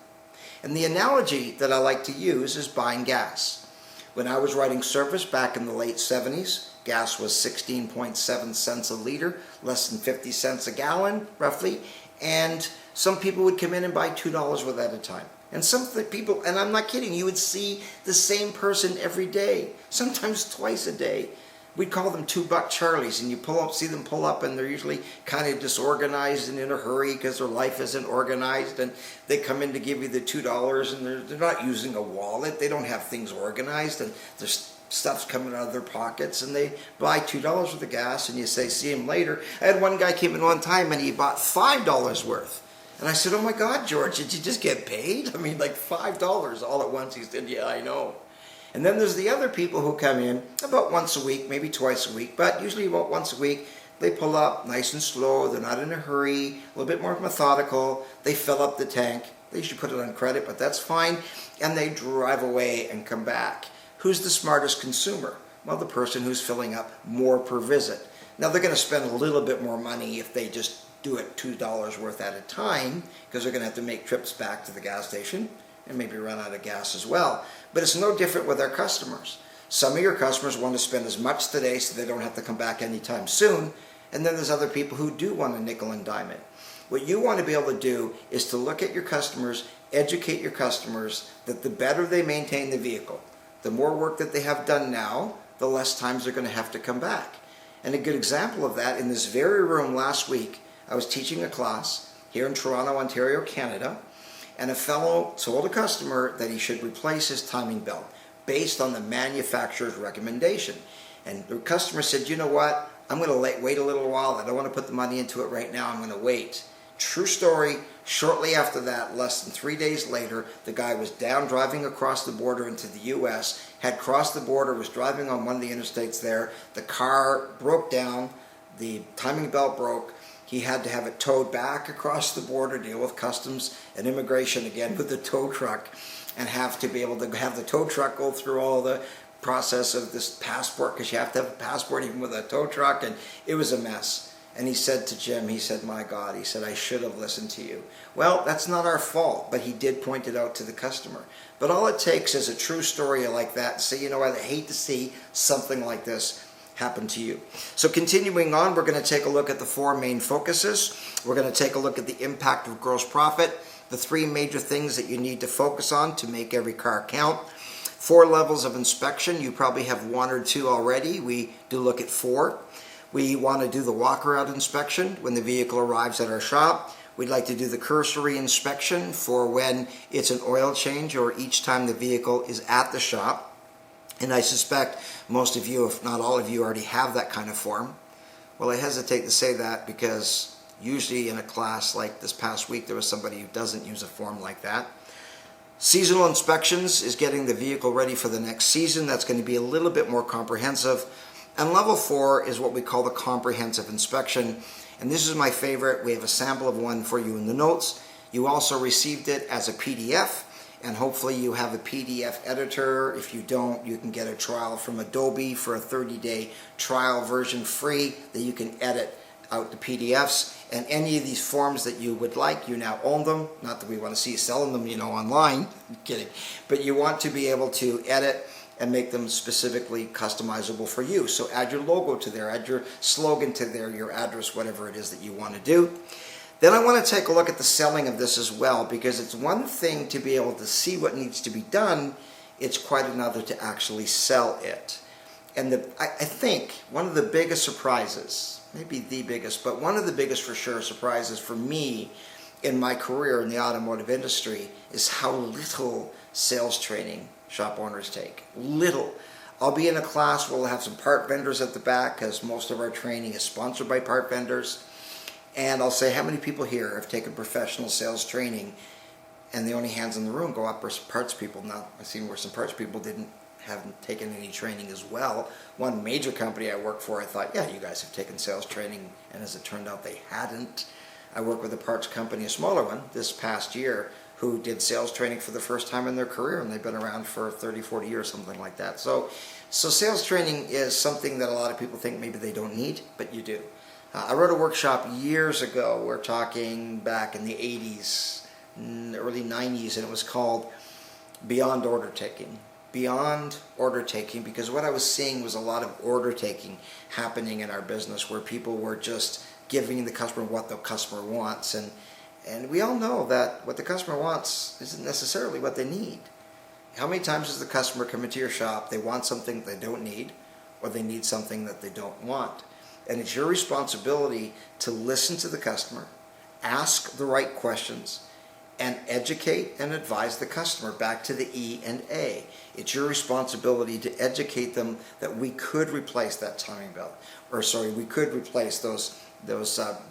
And the analogy that I like to use is buying gas. When I was writing service back in the late 70s, gas was 16.7 cents a liter, less than 50 cents a gallon, roughly, and some people would come in and buy $2 worth at a time. And some people, and I'm not kidding, you would see the same person every day, sometimes twice a day. We'd call them 2-buck Charlies, and you see them pull up, and they're usually kind of disorganized and in a hurry because their life isn't organized, and they come in to give you the $2, and they're not using a wallet, they don't have things organized, and there's stuff's coming out of their pockets, and they buy $2 worth of gas, and you say, see him later. I had one guy came in one time, and he bought $5 worth. And I said, oh my God, George, did you just get paid? I mean, like $5 all at once. He said, yeah, I know. And then there's the other people who come in about once a week, maybe twice a week, but usually about once a week. They pull up nice and slow. They're not in a hurry, a little bit more methodical. They fill up the tank. They should put it on credit, but that's fine. And they drive away and come back. Who's the smartest consumer? Well, the person who's filling up more per visit. Now, they're going to spend a little bit more money if they just do it $2 worth at a time, because they're going to have to make trips back to the gas station and maybe run out of gas as well. But it's no different with our customers. Some of your customers want to spend as much today so they don't have to come back anytime soon, and then there's other people who do want to nickel and dime it. What you want to be able to do is to look at your customers, educate your customers that the better they maintain the vehicle, the more work that they have done now, the less times they're going to have to come back. And a good example of that, in this very room last week, I was teaching a class here in Toronto, Ontario, Canada, and a fellow told a customer that he should replace his timing belt based on the manufacturer's recommendation. And the customer said, you know what, I'm going to wait a little while. I don't want to put the money into it right now. I'm going to wait. True story. Shortly after that, less than 3 days later, the guy was down driving across the border into the U.S., had crossed the border, was driving on one of the interstates there. The car broke down. The timing belt broke. He had to have it towed back across the border, deal with customs and immigration again with the tow truck, and have to be able to have the tow truck go through all the process of this passport, because you have to have a passport even with a tow truck, and it was a mess. And he said to Jim, he said, my God, he said, I should have listened to you. Well, that's not our fault, but he did point it out to the customer. But all it takes is a true story like that to say, you know what, I hate to see something like this happen to you. So continuing on, we're going to take a look at the 4 main focuses. We're going to take a look at the impact of gross profit, the 3 major things that you need to focus on to make every car count. 4 levels of inspection. You probably have 1 or 2 already. We do look at 4. We want to do the walk-around inspection when the vehicle arrives at our shop. We'd like to do the cursory inspection for when it's an oil change or each time the vehicle is at the shop. And I suspect most of you, if not all of you, already have that kind of form. Well, I hesitate to say that because usually in a class like this past week, there was somebody who doesn't use a form like that. Seasonal inspections is getting the vehicle ready for the next season. That's going to be a little bit more comprehensive. And level 4 is what we call the comprehensive inspection. And this is my favorite. We have a sample of one for you in the notes. You also received it as a PDF. and hopefully you have a PDF editor. If you don't, you can get a trial from Adobe for a 30-day trial version free that you can edit out the PDFs. And any of these forms that you would like, you now own them. Not that we want to see you selling them, online. I'm kidding. But you want to be able to edit and make them specifically customizable for you. So add your logo to there, add your slogan to there, your address, whatever it is that you want to do. Then I want to take a look at the selling of this as well, because it's one thing to be able to see what needs to be done, it's quite another to actually sell it. And I think one of the biggest surprises, maybe the biggest, but one of the biggest for sure surprises for me in my career in the automotive industry is how little sales training shop owners take. Little. I'll be in a class where we'll have some part vendors at the back, because most of our training is sponsored by part vendors. And I'll say, how many people here have taken professional sales training? And the only hands in the room go up are parts people. Now, I've seen where some parts people haven't taken any training as well. One major company I worked for, I thought, yeah, you guys have taken sales training, and as it turned out, they hadn't. I worked with a parts company, a smaller one, this past year, who did sales training for the first time in their career, and they've been around for 30, 40 years, something like that. So sales training is something that a lot of people think maybe they don't need, but you do. I wrote a workshop years ago, we're talking back in the 80s, early 90s, and it was called Beyond Order Taking. Beyond order taking, because what I was seeing was a lot of order taking happening in our business, where people were just giving the customer what the customer wants, and we all know that what the customer wants isn't necessarily what they need. How many times does the customer come into your shop, they want something they don't need, or they need something that they don't want? And it's your responsibility to listen to the customer, ask the right questions, and educate and advise the customer, back to the E and A. It's your responsibility to educate them that we could replace that timing belt, we could replace those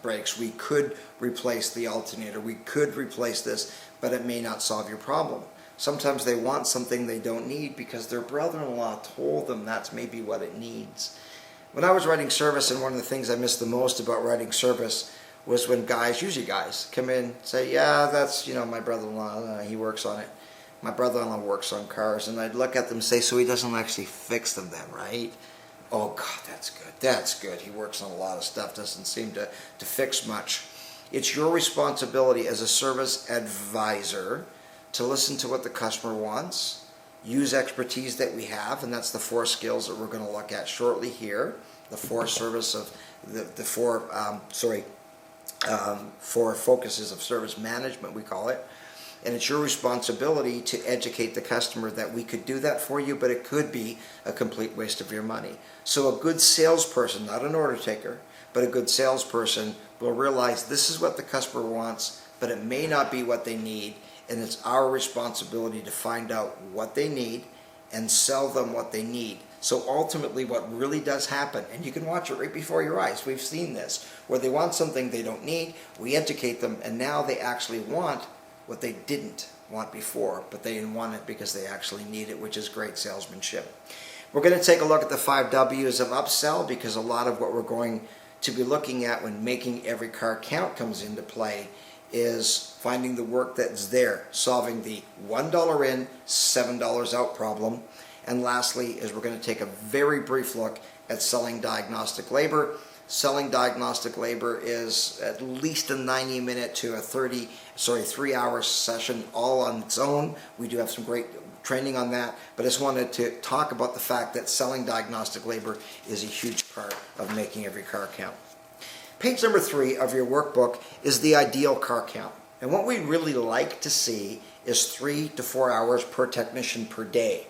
brakes, we could replace the alternator, we could replace this, but it may not solve your problem. Sometimes they want something they don't need because their brother-in-law told them that's maybe what it needs. When I was writing service, and one of the things I missed the most about writing service was when guys, usually guys, come in and say, yeah, that's, my brother-in-law, he works on it. My brother-in-law works on cars. And I'd look at them and say, so he doesn't actually fix them then, right? Oh, God, that's good. He works on a lot of stuff, doesn't seem to fix much. It's your responsibility as a service advisor to listen to what the customer wants, use expertise that we have, and that's the 4 skills that we're going to look at shortly here, the 4 4 focuses of service management, we call it. And it's your responsibility to educate the customer that we could do that for you, but it could be a complete waste of your money. So a good salesperson, not an order taker, but a good salesperson will realize this is what the customer wants, but it may not be what they need, and it's our responsibility to find out what they need and sell them what they need. So ultimately what really does happen, and you can watch it right before your eyes, we've seen this, where they want something they don't need, we educate them, and now they actually want what they didn't want before, but they didn't want it because they actually need it, which is great salesmanship. We're going to take a look at the 5 W's of upsell, because a lot of what we're going to be looking at when making every car count comes into play is finding the work that's there, solving the $1 in, $7 out problem. And lastly is we're going to take a very brief look at selling diagnostic labor. Selling diagnostic labor is at least a 90-minute to a 3-hour session all on its own. We do have some great training on that, but I just wanted to talk about the fact that selling diagnostic labor is a huge part of making every car count. Page number 3 of your workbook is the ideal car count. And what we really like to see is 3 to 4 hours per technician per day.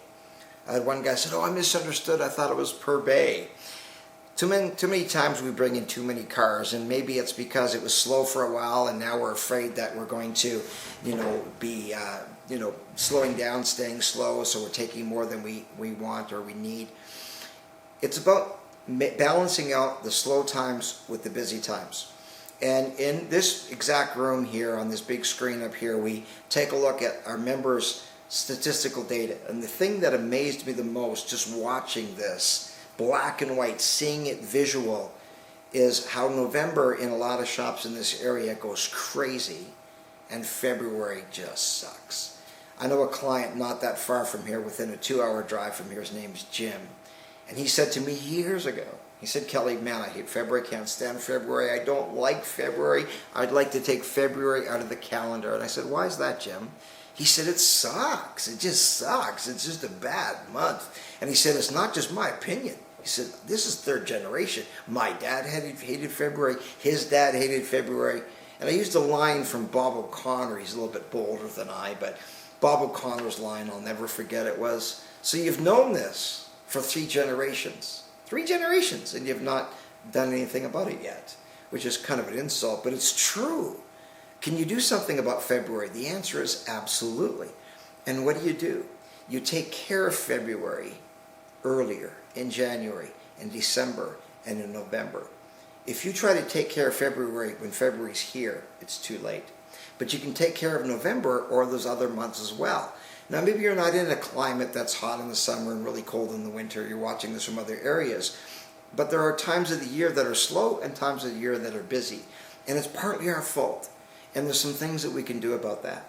I had one guy said, oh, I misunderstood, I thought it was per bay. Too many times we bring in too many cars, and maybe it's because it was slow for a while, and now we're afraid that we're going to, be, slowing down, staying slow, so we're taking more than we want or we need. It's about balancing out the slow times with the busy times. And in this exact room here, on this big screen up here, we take a look at our members' statistical data. And the thing that amazed me the most, just watching this, black and white, seeing it visual, is how November in a lot of shops in this area goes crazy, and February just sucks. I know a client not that far from here, within a 2-hour drive from here. His name's Jim. And he said to me years ago, he said, Kelly, man, I hate February, can't stand February, I don't like February, I'd like to take February out of the calendar. And I said, why is that, Jim? He said, it sucks, it just sucks, it's just a bad month. And he said, it's not just my opinion. He said, this is third generation. My dad hated February, his dad hated February. And I used a line from Bob O'Connor, he's a little bit bolder than I, but Bob O'Connor's line, I'll never forget it, was, so you've known this for 3 generations. 3 generations, and you've not done anything about it yet, which is kind of an insult, but it's true. Can you do something about February? The answer is absolutely. And what do? You take care of February earlier, in January, in December, and in November. If you try to take care of February when February's here, it's too late. But you can take care of November or those other months as well. Now, maybe you're not in a climate that's hot in the summer and really cold in the winter. You're watching this from other areas. But there are times of the year that are slow and times of the year that are busy. And it's partly our fault. And there's some things that we can do about that.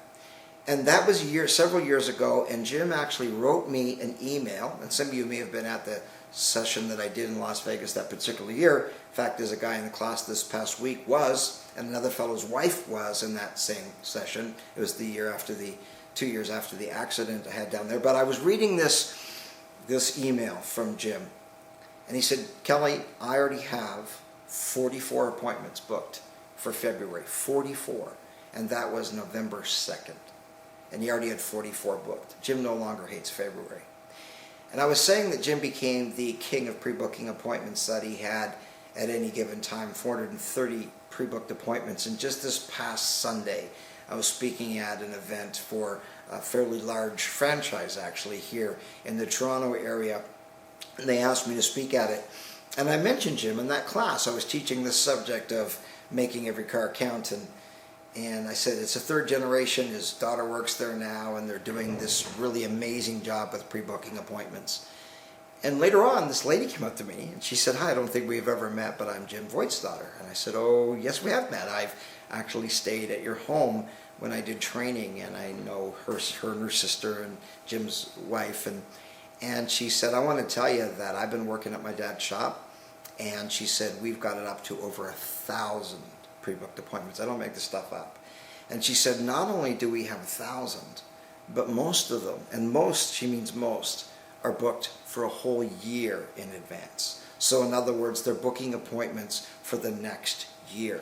And that was several years ago, and Jim actually wrote me an email. And some of you may have been at the session that I did in Las Vegas that particular year. In fact, there's a guy in the class this past week and another fellow's wife was in that same session. It was 2 years after the accident I had down there. But I was reading this email from Jim, and he said, Kelly, I already have 44 appointments booked for February, 44, and that was November 2nd. And he already had 44 booked. Jim no longer hates February. And I was saying that Jim became the king of pre-booking appointments, that he had at any given time 430 pre-booked appointments. And just this past Sunday, I was speaking at an event for a fairly large franchise actually here in the Toronto area. And they asked me to speak at it. And I mentioned Jim in that class. I was teaching this subject of making every car count. And I said, it's a third generation. His daughter works there now, and they're doing this really amazing job with pre-booking appointments. And later on, this lady came up to me, and she said, hi, I don't think we've ever met, but I'm Jim Voigt's daughter. And I said, oh, yes, we have met. I've actually stayed at your home when I did training, and I know her and her sister and Jim's wife. And she said, I want to tell you that I've been working at my dad's shop, and she said, we've got it up to over 1,000 pre-booked appointments. I don't make this stuff up. And she said, not only do we have 1,000, but most of them, and most, she means most, are booked for a whole year in advance. So in other words, they're booking appointments for the next year.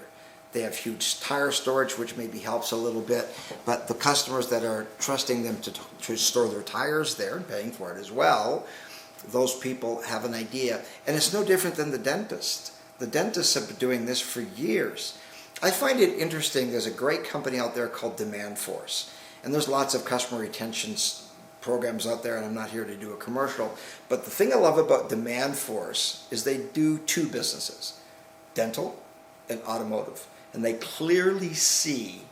They have huge tire storage, which maybe helps a little bit, but the customers that are trusting them to store their tires there and paying for it as well, those people have an idea. And it's no different than the dentist. The dentists have been doing this for years. I find it interesting, there's a great company out there called Demand Force, and there's lots of customer retention programs out there, and I'm not here to do a commercial, but the thing I love about Demand Force is they do 2 businesses, dental and automotive, and they clearly see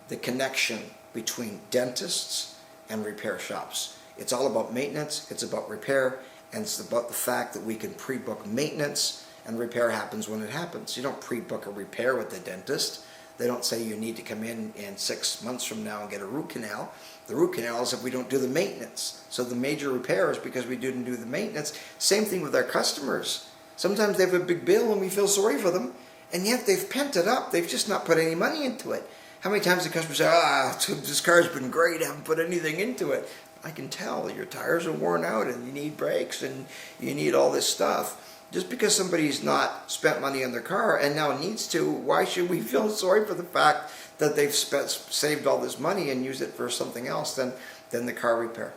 the connection between dentists and repair shops. It's all about maintenance, it's about repair, and it's about the fact that we can pre-book maintenance, and repair happens when it happens. You don't pre-book a repair with the dentist. They don't say you need to come in 6 months from now and get a root canal. The root canal is if we don't do the maintenance. So the major repair is because we didn't do the maintenance. Same thing with our customers. Sometimes they have a big bill and we feel sorry for them, and yet they've pent it up. They've just not put any money into it. How many times the customer say, this car's been great, I haven't put anything into it. I can tell your tires are worn out and you need brakes and you need all this stuff. Just because somebody's not spent money on their car and now needs to, why should we feel sorry for the fact that they've saved all this money and used it for something else than the car repair?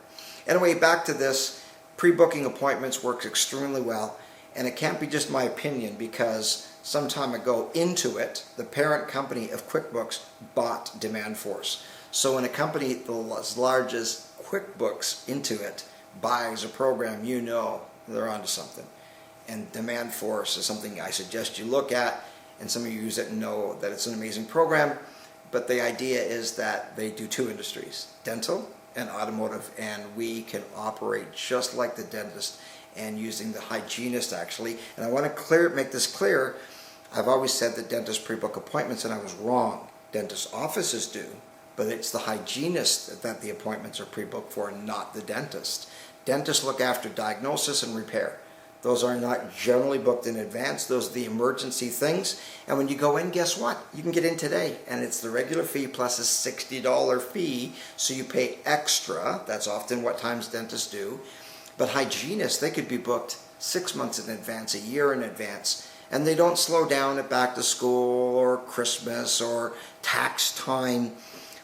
Anyway, back to this. Pre-booking appointments works extremely well, and it can't be just my opinion, because some time ago, Intuit, the parent company of QuickBooks, bought Demand Force. So when a company as large as QuickBooks, Intuit, buys a program, you know they're onto something. And Demand Force is something I suggest you look at, and some of you use it and know that it's an amazing program. But the idea is that they do 2 industries, dental and automotive, and we can operate just like the dentist and using the hygienist actually. And I want to make this clear. I've always said that dentists pre-book appointments, and I was wrong. Dentist offices do, but it's the hygienist that the appointments are pre-booked for, not the dentist. Dentists look after diagnosis and repair. Those are not generally booked in advance. Those are the emergency things. And when you go in, guess what? You can get in today. And it's the regular fee plus a $60 fee. So you pay extra. That's often what times dentists do. But hygienists, they could be booked 6 months in advance, a year in advance. And they don't slow down at back to school or Christmas or tax time.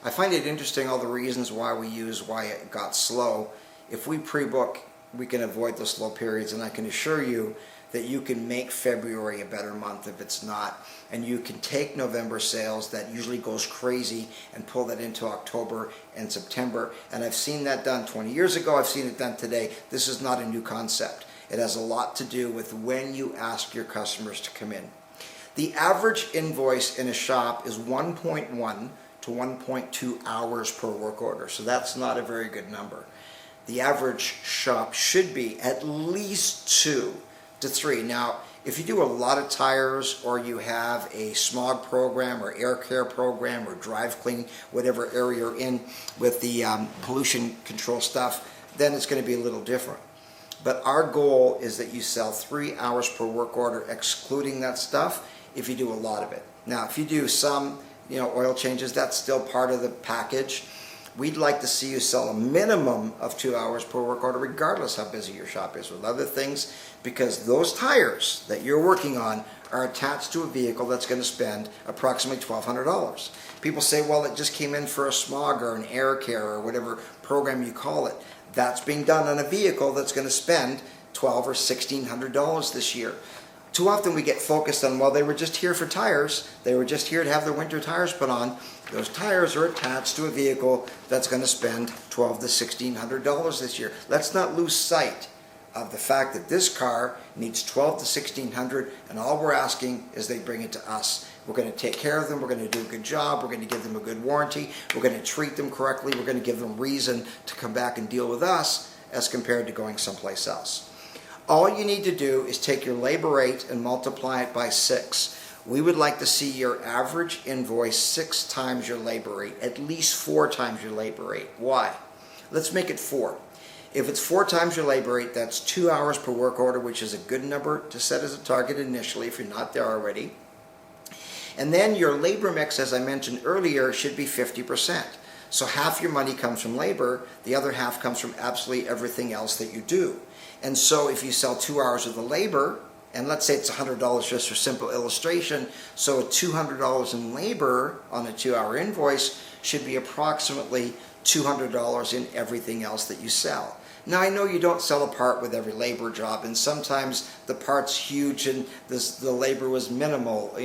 I find it interesting all the reasons why it got slow. If we pre-book, we can avoid the slow periods, and I can assure you that you can make February a better month if it's not, and you can take November sales that usually goes crazy and pull that into October and September. And I've seen that done 20 years ago. I've seen it done today. This is not a new concept. It has a lot to do with when you ask your customers to come in. The average invoice in a shop is 1.1 to 1.2 hours per work order, so that's not a very good number. The average shop should be at least 2 to 3. Now, if you do a lot of tires, or you have a smog program or air care program or drive clean, whatever area you're in with the pollution control stuff, then it's going to be a little different. But our goal is that you sell 3 hours per work order, excluding that stuff, if you do a lot of it. Now, if you do some, oil changes, that's still part of the package. We'd like to see you sell a minimum of 2 hours per work order, regardless how busy your shop is with other things, because those tires that you're working on are attached to a vehicle that's going to spend approximately $1,200. People say, well, it just came in for a smog or an air care or whatever program you call it. That's being done on a vehicle that's going to spend $1,200 or $1,600 this year. Too often we get focused on, well, they were just here for tires. They were just here to have their winter tires put on. Those tires are attached to a vehicle that's going to spend $1,200 to $1,600 this year. Let's not lose sight of the fact that this car needs $1,200 to $1,600, and all we're asking is they bring it to us. We're going to take care of them. We're going to do a good job. We're going to give them a good warranty. We're going to treat them correctly. We're going to give them reason to come back and deal with us as compared to going someplace else. All you need to do is take your labor rate and multiply it by 6. We would like to see your average invoice 6 times your labor rate, at least 4 times your labor rate. Why? Let's make it 4. If it's 4 times your labor rate, that's 2 hours per work order, which is a good number to set as a target initially if you're not there already. And then your labor mix, as I mentioned earlier, should be 50%. So half your money comes from labor, the other half comes from absolutely everything else that you do. And so if you sell 2 hours of the labor, and let's say it's $100 just for simple illustration, so $200 in labor on a 2-hour invoice should be approximately $200 in everything else that you sell. Now, I know you don't sell a part with every labor job, and sometimes the part's huge and the labor was minimal,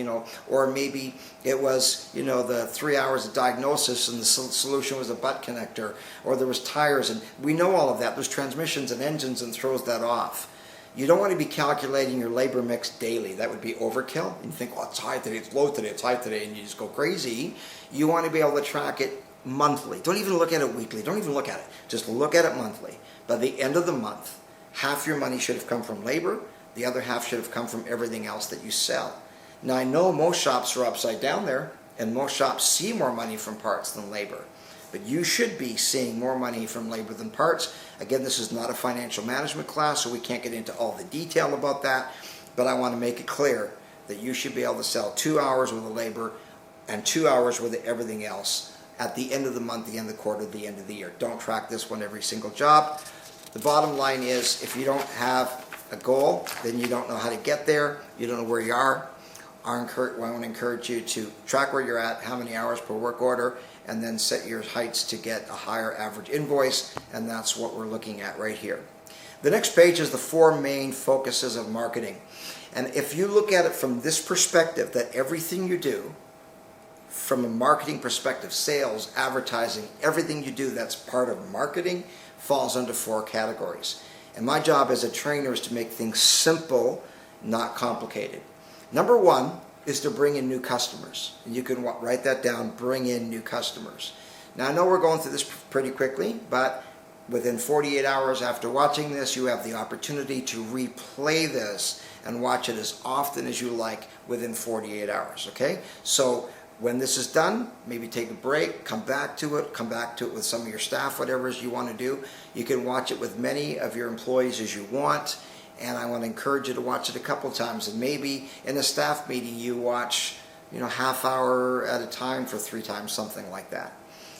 or maybe it was, the 3 hours of diagnosis and the solution was a butt connector, or there was tires, and we know all of that. There's transmissions and engines, and throws that off. You don't want to be calculating your labor mix daily. That would be overkill. And you think, well, it's high today, it's low today, it's high today, and you just go crazy. You want to be able to track it monthly. Don't even look at it weekly. Don't even look at it. Just look at it monthly. By the end of the month, half your money should have come from labor. The other half should have come from everything else that you sell. Now, I know most shops are upside down there, and most shops see more money from parts than labor. But you should be seeing more money from labor than parts. Again, this is not a financial management class, so we can't get into all the detail about that. But I want to make it clear that you should be able to sell 2 hours worth of labor and 2 hours worth of everything else at the end of the month, the end of the quarter, the end of the year. Don't track this one every single job. The bottom line is, if you don't have a goal, then you don't know how to get there. You don't know where you are. I want to encourage you to track where you're at, how many hours per work order, and then set your heights to get a higher average invoice, and that's what we're looking at right here. The next page is the 4 main focuses of marketing. And if you look at it from this perspective, that everything you do, from a marketing perspective, sales, advertising, everything you do that's part of marketing falls under 4 categories. And my job as a trainer is to make things simple, not complicated. Number 1 is to bring in new customers. And you can write that down, bring in new customers. Now, I know we're going through this pretty quickly, but within 48 hours after watching this, you have the opportunity to replay this and watch it as often as you like within 48 hours, okay? So When this is done, maybe take a break, come back to it with some of your staff, whatever it is you want to do. You can watch it with many of your employees as you want, and I want to encourage you to watch it a couple times. And maybe in a staff meeting you watch, half hour at a time for 3 times, something like that.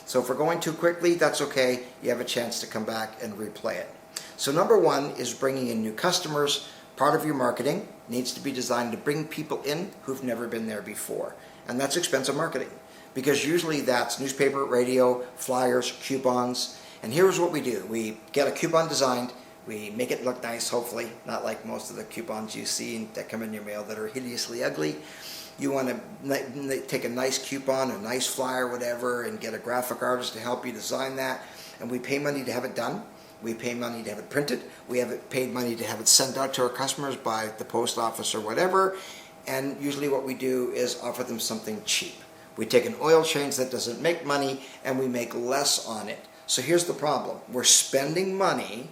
So if we're going too quickly, that's okay. You have a chance to come back and replay it. So number 1 is bringing in new customers. Part of your marketing needs to be designed to bring people in who've never been there before. And that's expensive marketing, because usually that's newspaper, radio, flyers, coupons. And here's what we do. We get a coupon designed. We make it look nice, hopefully, not like most of the coupons you see that come in your mail that are hideously ugly. You want to take a nice coupon, a nice flyer, whatever, and get a graphic artist to help you design that. And we pay money to have it done. We pay money to have it printed. We have paid money to have it sent out to our customers by the post office or whatever. And usually what we do is offer them something cheap. We take an oil change that doesn't make money and we make less on it. So here's the problem. We're spending money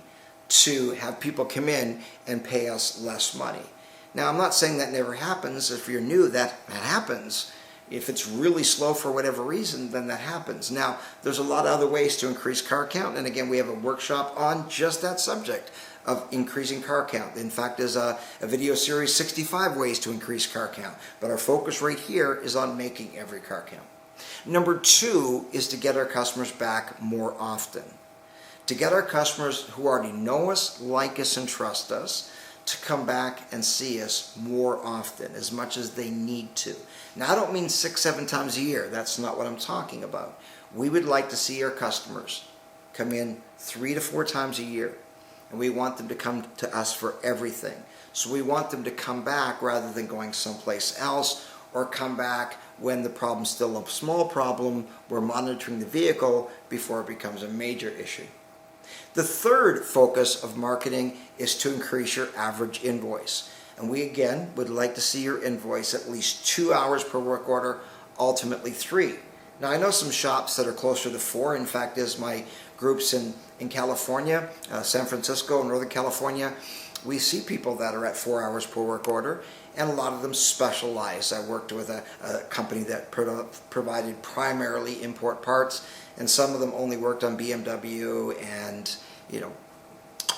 to have people come in and pay us less money. Now, I'm not saying that never happens. If you're new, that happens. If it's really slow for whatever reason, then that happens. Now, there's a lot of other ways to increase car count, and again, we have a workshop on just that subject of increasing car count. In fact, there's a video series, 65 ways to increase car count, but our focus right here is on making every car count. Number 2 is to get our customers back more often. To get our customers who already know us, like us, and trust us to come back and see us more often, as much as they need to. Now, I don't mean 6-7 times a year. That's not what I'm talking about. We would like to see our customers come in 3 to 4 times a year, and we want them to come to us for everything. So we want them to come back rather than going someplace else, or come back when the problem's still a small problem. We're monitoring the vehicle before it becomes a major issue. The third focus of marketing is to increase your average invoice. And we, again, would like to see your invoice at least 2 hours per work order, ultimately 3. Now, I know some shops that are closer to 4. In fact, as my groups in California, San Francisco, Northern California, we see people that are at 4 hours per work order, and a lot of them specialize. I worked with a company that provided primarily import parts, and some of them only worked on BMW and,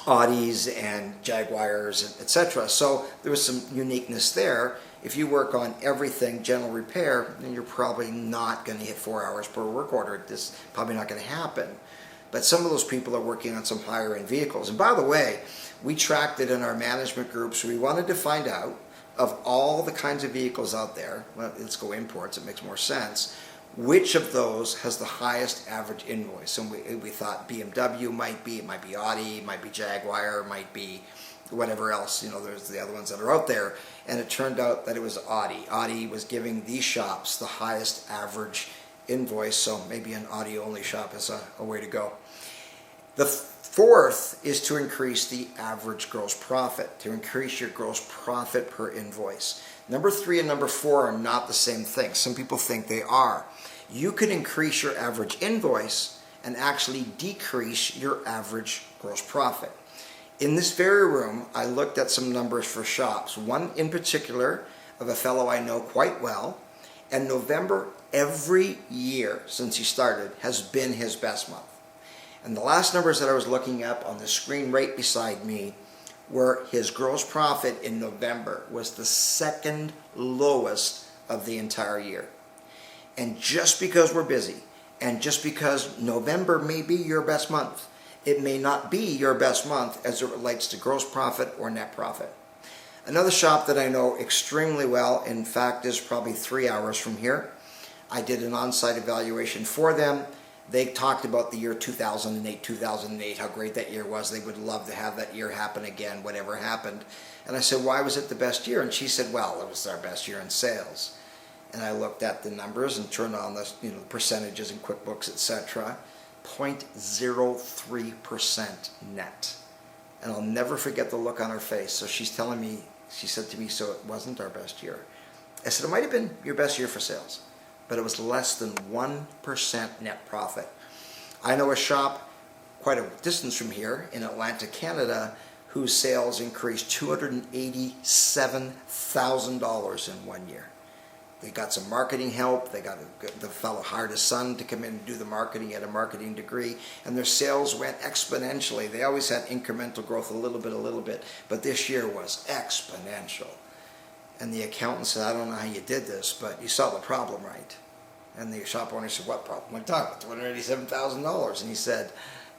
Audis and Jaguars, etc. So there was some uniqueness there. If you work on everything general repair, then you're probably not going to hit 4 hours per work order. This is probably not going to happen. But some of those people are working on some higher end vehicles. And by the way, we tracked it in our management groups. We wanted to find out, of all the kinds of vehicles out there, well, let's go imports, it makes more sense, which of those has the highest average invoice. And we thought BMW might be, it might be Audi, it might be Jaguar, it might be whatever else, there's the other ones that are out there. And it turned out that it was Audi. Audi was giving these shops the highest average invoice, so maybe an Audi only shop is a way to go. The fourth is to increase the average gross profit, to increase your gross profit per invoice. Number 3 and number 4 are not the same thing. Some people think they are. You can increase your average invoice and actually decrease your average gross profit. In this very room, I looked at some numbers for shops. One in particular of a fellow I know quite well, and November every year since he started has been his best month. And the last numbers that I was looking up on the screen right beside me were his gross profit in November was the second lowest of the entire year. And just because we're busy, and just because November may be your best month, it may not be your best month as it relates to gross profit or net profit. Another shop that I know extremely well, in fact, is probably 3 hours from here. I did an on-site evaluation for them. They talked about the year 2008, how great that year was. They would love to have that year happen again, whatever happened. And I said, why was it the best year? And she said, well, it was our best year in sales. And I looked at the numbers and turned on the percentages in QuickBooks, etc. 0.03% net. And I'll never forget the look on her face. So she's telling me, she said to me, so it wasn't our best year. I said, it might have been your best year for sales, but it was less than 1% net profit. I know a shop quite a distance from here in Atlanta, Canada, whose sales increased $287,000 in 1 year. They got some marketing help. They got the fellow hired his son to come in and do the marketing. He had a marketing degree, and their sales went exponentially. They always had incremental growth, a little bit, but this year was exponential. And the accountant said, I don't know how you did this, but you saw the problem, right? And the shop owner said, what problem? I'm talking about $287,000. And he said,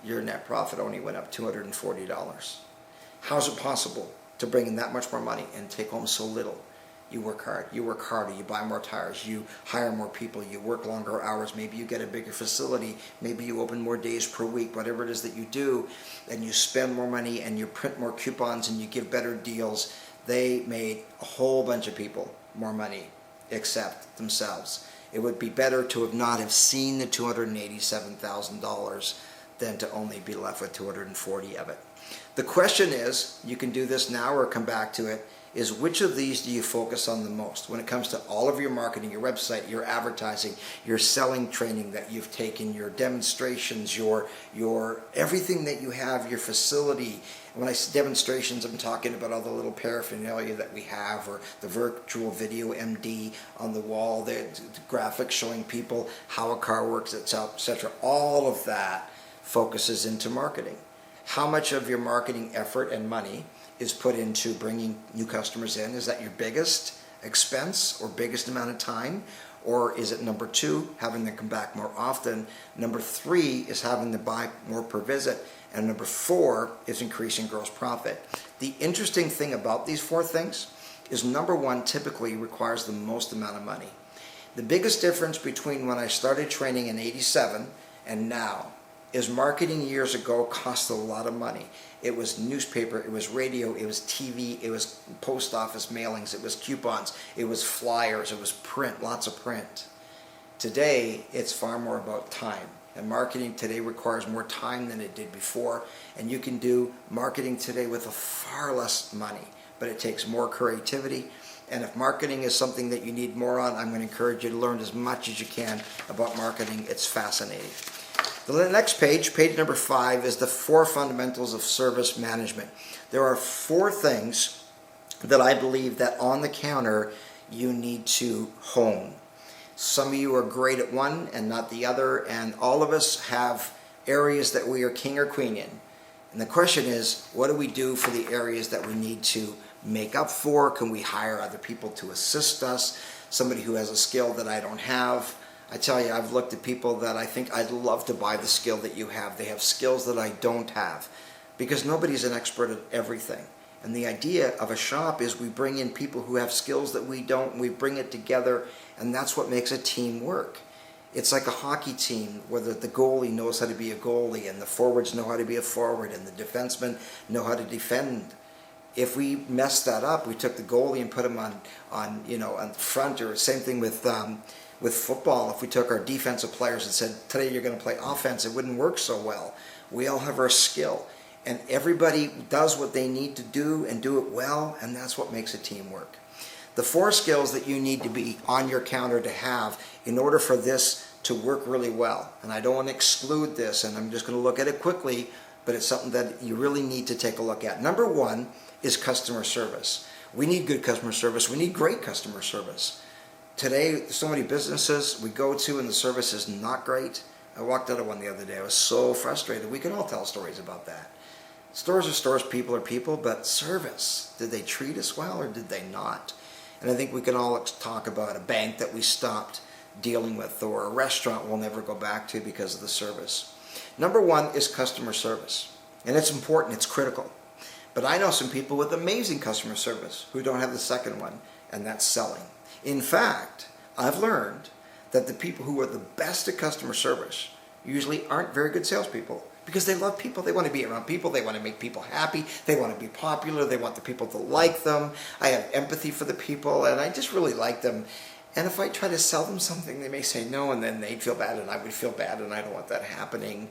your net profit only went up $240. How's it possible to bring in that much more money and take home so little? You work hard, you work harder, you buy more tires, you hire more people, you work longer hours, maybe you get a bigger facility, maybe you open more days per week, whatever it is that you do, and you spend more money and you print more coupons and you give better deals. They made a whole bunch of people more money except themselves. It would be better to not have seen the $287,000 than to only be left with $240 of it. The question is, you can do this now or come back to it, is which of these do you focus on the most when it comes to all of your marketing, your website, your advertising, your selling training that you've taken, your demonstrations, your everything that you have, your facility. When I say demonstrations, I'm talking about all the little paraphernalia that we have, or the virtual video MD on the wall, the graphics showing people how a car works, etc. All of that focuses into marketing. How much of your marketing effort and money is put into bringing new customers in? Is that your biggest expense or biggest amount of time? Or is it number 2, having them come back more often? Number 3 is having them buy more per visit. And number 4 is increasing gross profit. The interesting thing about these 4 things is number 1 typically requires the most amount of money. The biggest difference between when I started training in '87 and now is marketing years ago cost a lot of money. It was newspaper, it was radio, it was TV, it was post office mailings, it was coupons, it was flyers, it was print, lots of print. Today, it's far more about time. And marketing today requires more time than it did before. And you can do marketing today with far less money, but it takes more creativity. And if marketing is something that you need more on, I'm going to encourage you to learn as much as you can about marketing. It's fascinating. The next page, page number 5, is the 4 fundamentals of service management. There are 4 things that I believe that on the counter you need to hone. Some of you are great at one and not the other, and all of us have areas that we are king or queen in. And the question is, what do we do for the areas that we need to make up for? Can we hire other people to assist us? Somebody who has a skill that I don't have. I tell you, I've looked at people that I think I'd love to buy the skill that you have. They have skills that I don't have, because nobody's an expert at everything. And the idea of a shop is we bring in people who have skills that we don't, and we bring it together, and that's what makes a team work. It's like a hockey team where the goalie knows how to be a goalie, and the forwards know how to be a forward, and the defensemen know how to defend. If we messed that up, we took the goalie and put him on front, or same thing with football. If we took our defensive players and said, today you're going to play offense, it wouldn't work so well. We all have our skill, and everybody does what they need to do and do it well, and that's what makes a team work. The 4 skills that you need to be on your counter to have in order for this to work really well, and I don't want to exclude this, and I'm just going to look at it quickly, but it's something that you really need to take a look at. Number 1 is customer service. We need good customer service. We need great customer service. Today, so many businesses we go to and the service is not great. I walked out of one the other day. I was so frustrated. We can all tell stories about that. Stores are stores, people are people, but service, did they treat us well or did they not? And I think we can all talk about a bank that we stopped dealing with, or a restaurant we'll never go back to because of the service. Number 1 is customer service. And it's important, it's critical. But I know some people with amazing customer service who don't have the second one, and that's selling. In fact, I've learned that the people who are the best at customer service usually aren't very good salespeople, because they love people, they want to be around people, they want to make people happy, they want to be popular, they want the people to like them. I have empathy for the people, and I just really like them. And if I try to sell them something, they may say no, and then they'd feel bad, and I would feel bad, and I don't want that happening.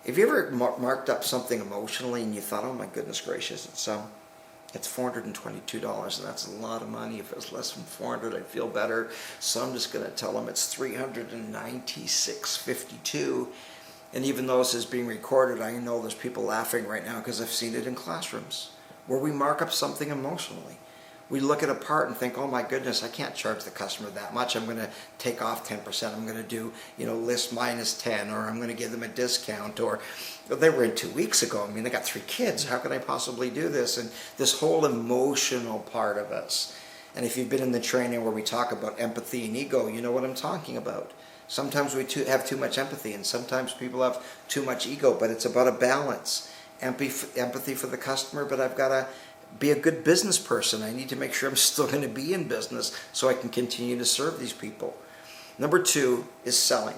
Have you ever marked up something emotionally and you thought, oh my goodness gracious, it's $422, and that's a lot of money. If it was less than $400, I'd feel better. So I'm just going to tell them it's $396.52. And even though this is being recorded, I know there's people laughing right now because I've seen it in classrooms where we mark up something emotionally. We look at a part and think, oh my goodness, I can't charge the customer that much. I'm going to take off 10%. I'm going to do, list minus 10, or I'm going to give them a discount. Or they were in 2 weeks ago. I mean, they got 3 kids. How could I possibly do this? And this whole emotional part of us. And if you've been in the training where we talk about empathy and ego, you know what I'm talking about. Sometimes we have too much empathy, and sometimes people have too much ego, but it's about a balance. Empathy for the customer, but I've got to be a good business person. I need to make sure I'm still going to be in business so I can continue to serve these people. Number 2 is selling.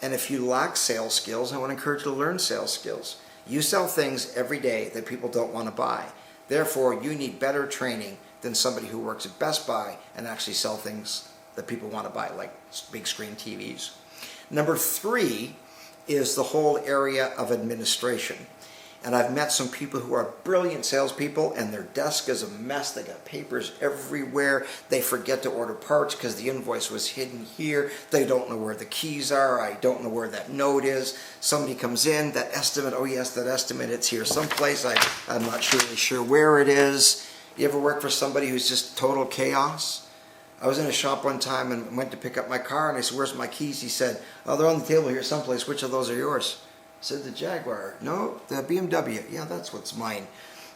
And if you lack sales skills, I want to encourage you to learn sales skills. You sell things every day that people don't want to buy. Therefore, you need better training than somebody who works at Best Buy and actually sell things that people want to buy, like big screen TVs. Number 3 is the whole area of administration. And I've met some people who are brilliant salespeople, and their desk is a mess. They got papers everywhere. They forget to order parts because the invoice was hidden here. They don't know where the keys are. I don't know where that note is. Somebody comes in, that estimate, oh yes, that estimate, it's here someplace. I'm not really sure where it is. You ever work for somebody who's just total chaos? I was in a shop one time and went to pick up my car, and I said, where's my keys? He said, oh, they're on the table here someplace. Which of those are yours? I said, the Jaguar. No, the BMW. Yeah, that's what's mine.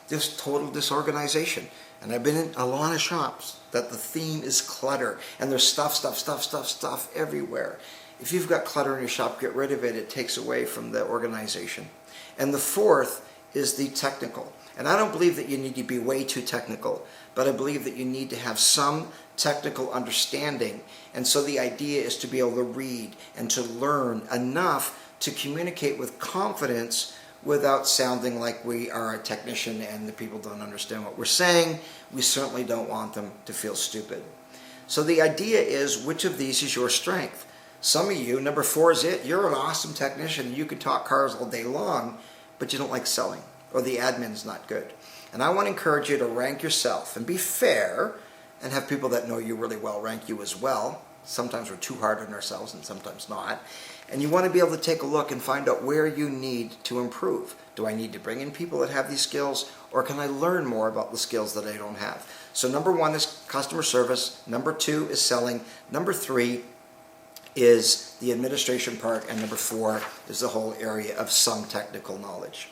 Just total disorganization. And I've been in a lot of shops that the theme is clutter, and there's stuff everywhere. If you've got clutter in your shop, get rid of it. It takes away from the organization. And the 4th is the technical. And I don't believe that you need to be way too technical, but I believe that you need to have some technical understanding. And so the idea is to be able to read and to learn enough to communicate with confidence without sounding like we are a technician and the people don't understand what we're saying. We certainly don't want them to feel stupid. So the idea is, which of these is your strength? Some of you, number 4 is it. You're an awesome technician. You can talk cars all day long, but you don't like selling, or the admin's not good. And I want to encourage you to rank yourself and be fair, and have people that know you really well rank you as well. Sometimes we're too hard on ourselves and sometimes not. And you want to be able to take a look and find out where you need to improve. Do I need to bring in people that have these skills, or can I learn more about the skills that I don't have? So number 1 is customer service. Number 2 is selling. Number 3 is the administration part. And number 4 is the whole area of some technical knowledge.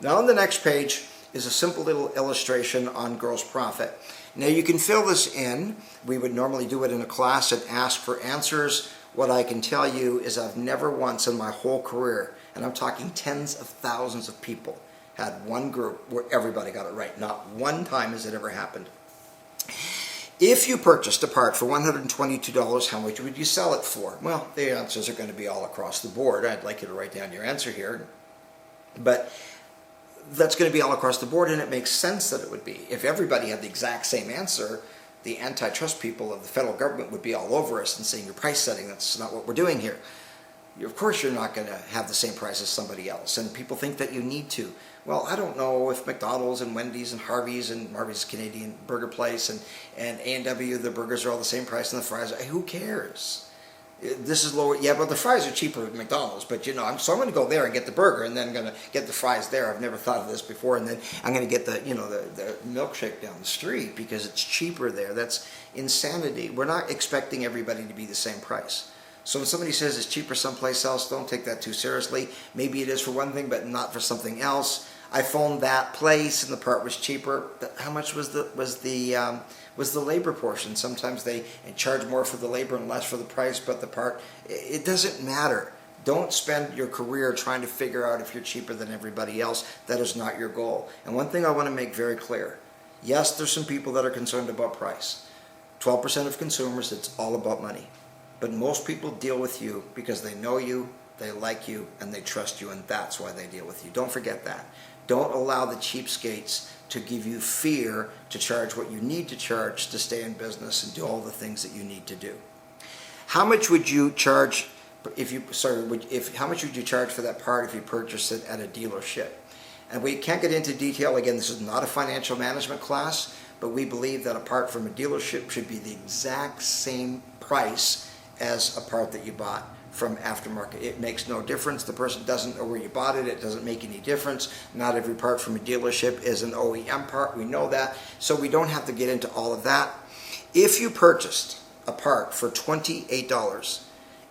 Now on the next page is a simple little illustration on gross profit. Now you can fill this in. We would normally do it in a class and ask for answers. What I can tell you is I've never once in my whole career, and I'm talking tens of thousands of people, had one group where everybody got it right. Not one time has it ever happened. If you purchased a part for $122, how much would you sell it for? Well, the answers are going to be all across the board. I'd like you to write down your answer here. But that's going to be all across the board, and it makes sense that it would be. If everybody had the exact same answer, the antitrust people of the federal government would be all over us and saying, you're price setting, that's not what we're doing here. Of course you're not going to have the same price as somebody else, and people think that you need to. Well, I don't know if McDonald's and Wendy's and Harvey's Canadian burger place and A&W, the burgers are all the same price, and the fries, who cares? This is lower, yeah, but the fries are cheaper at McDonald's, but so I'm going to go there and get the burger, and then I'm going to get the fries there. I've never thought of this before, and then I'm going to get the milkshake down the street because it's cheaper there. That's insanity. We're not expecting everybody to be the same price. So when somebody says it's cheaper someplace else, don't take that too seriously. Maybe it is for one thing, but not for something else. I phoned that place, and the part was cheaper. How much was the labor portion? Sometimes they charge more for the labor and less for the price, but the part, it doesn't matter. Don't spend your career trying to figure out if you're cheaper than everybody else. That is not your goal. And one thing I want to make very clear, yes, there's some people that are concerned about price. 12% of consumers, it's all about money. But most people deal with you because they know you, they like you, and they trust you, and that's why they deal with you. Don't forget that. Don't allow the cheapskates to give you fear to charge what you need to charge to stay in business and do all the things that you need to do. How much would you charge how much would you charge for that part if you purchased it at a dealership? And we can't get into detail. Again, this is not a financial management class, but we believe that a part from a dealership should be the exact same price as a part that you bought from aftermarket. It makes no difference. The person doesn't know where you bought it. It doesn't make any difference. Not every part from a dealership is an OEM part. We know that. So we don't have to get into all of that. If you purchased a part for $28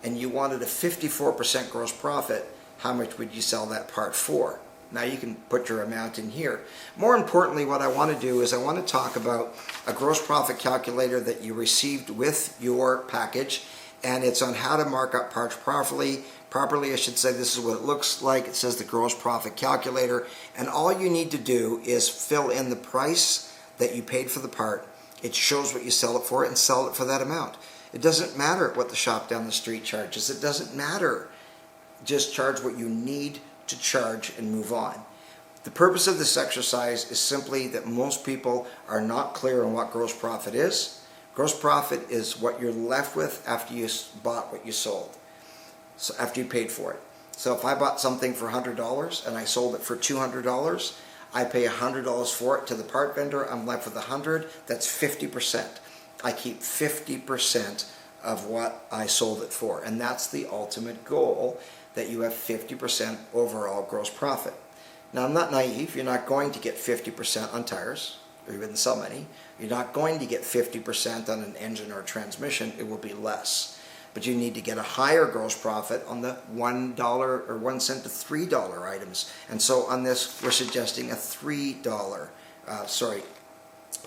and you wanted a 54% gross profit, how much would you sell that part for? Now you can put your amount in here. More importantly, what I want to do is I want to talk about a gross profit calculator that you received with your package, and it's on how to mark up parts properly. I should say, this is what it looks like. It says the gross profit calculator, and all you need to do is fill in the price that you paid for the part. It shows what you sell it for and sell it for that amount. It doesn't matter what the shop down the street charges. It doesn't matter. Just charge what you need to charge and move on. The purpose of this exercise is simply that most people are not clear on what gross profit is. Gross profit is what you're left with after you bought what you sold, so after you paid for it. So if I bought something for $100 and I sold it for $200, I pay $100 for it to the part vendor. I'm left with $100. That's 50%. I keep 50% of what I sold it for, and that's the ultimate goal, that you have 50% overall gross profit. Now, I'm not naive. You're not going to get 50% on tires, or even so many. You're not going to get 50% on an engine or a transmission. It will be less. But you need to get a higher gross profit on the $1 or 1 cent to $3 items. And so on this, we're suggesting a $3,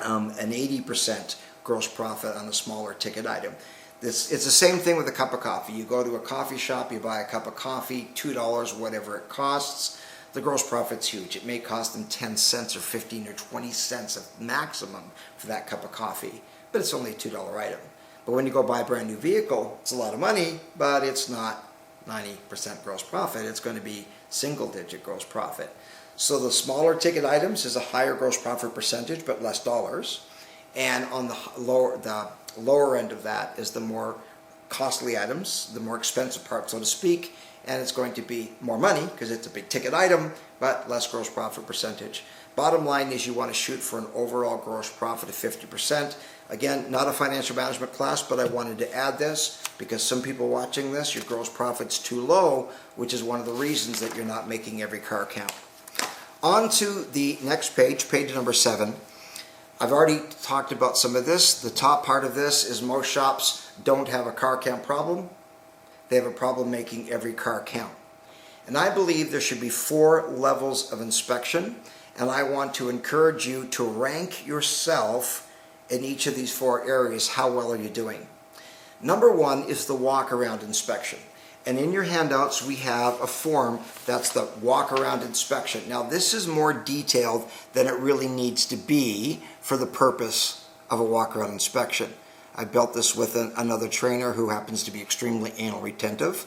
an 80% gross profit on a smaller ticket item. It's the same thing with a cup of coffee. You go to a coffee shop, you buy a cup of coffee, $2, whatever it costs. The gross profit's huge. It may cost them 10 cents or 15 or 20 cents of maximum for that cup of coffee, but it's only a $2 item. But when you go buy a brand new vehicle, it's a lot of money, but it's not 90% gross profit. It's going to be single-digit gross profit. So the smaller ticket items is a higher gross profit percentage, but less dollars. And on the lower end of that is the more costly items, the more expensive part, so to speak, and it's going to be more money because it's a big ticket item, but less gross profit percentage. Bottom line is you want to shoot for an overall gross profit of 50%. Again, not a financial management class, but I wanted to add this because some people watching this, your gross profit's too low, which is one of the reasons that you're not making every car count. On to the next page, page number 7. I've already talked about some of this. The top part of this is most shops don't have a car count problem. They have a problem making every car count. And I believe there should be 4 levels of inspection, and I want to encourage you to rank yourself in each of these 4 areas. How well are you doing? Number 1 is the walk-around inspection. And in your handouts, we have a form that's the walk-around inspection. Now, this is more detailed than it really needs to be for the purpose of a walk-around inspection. I built this with another trainer who happens to be extremely anal retentive.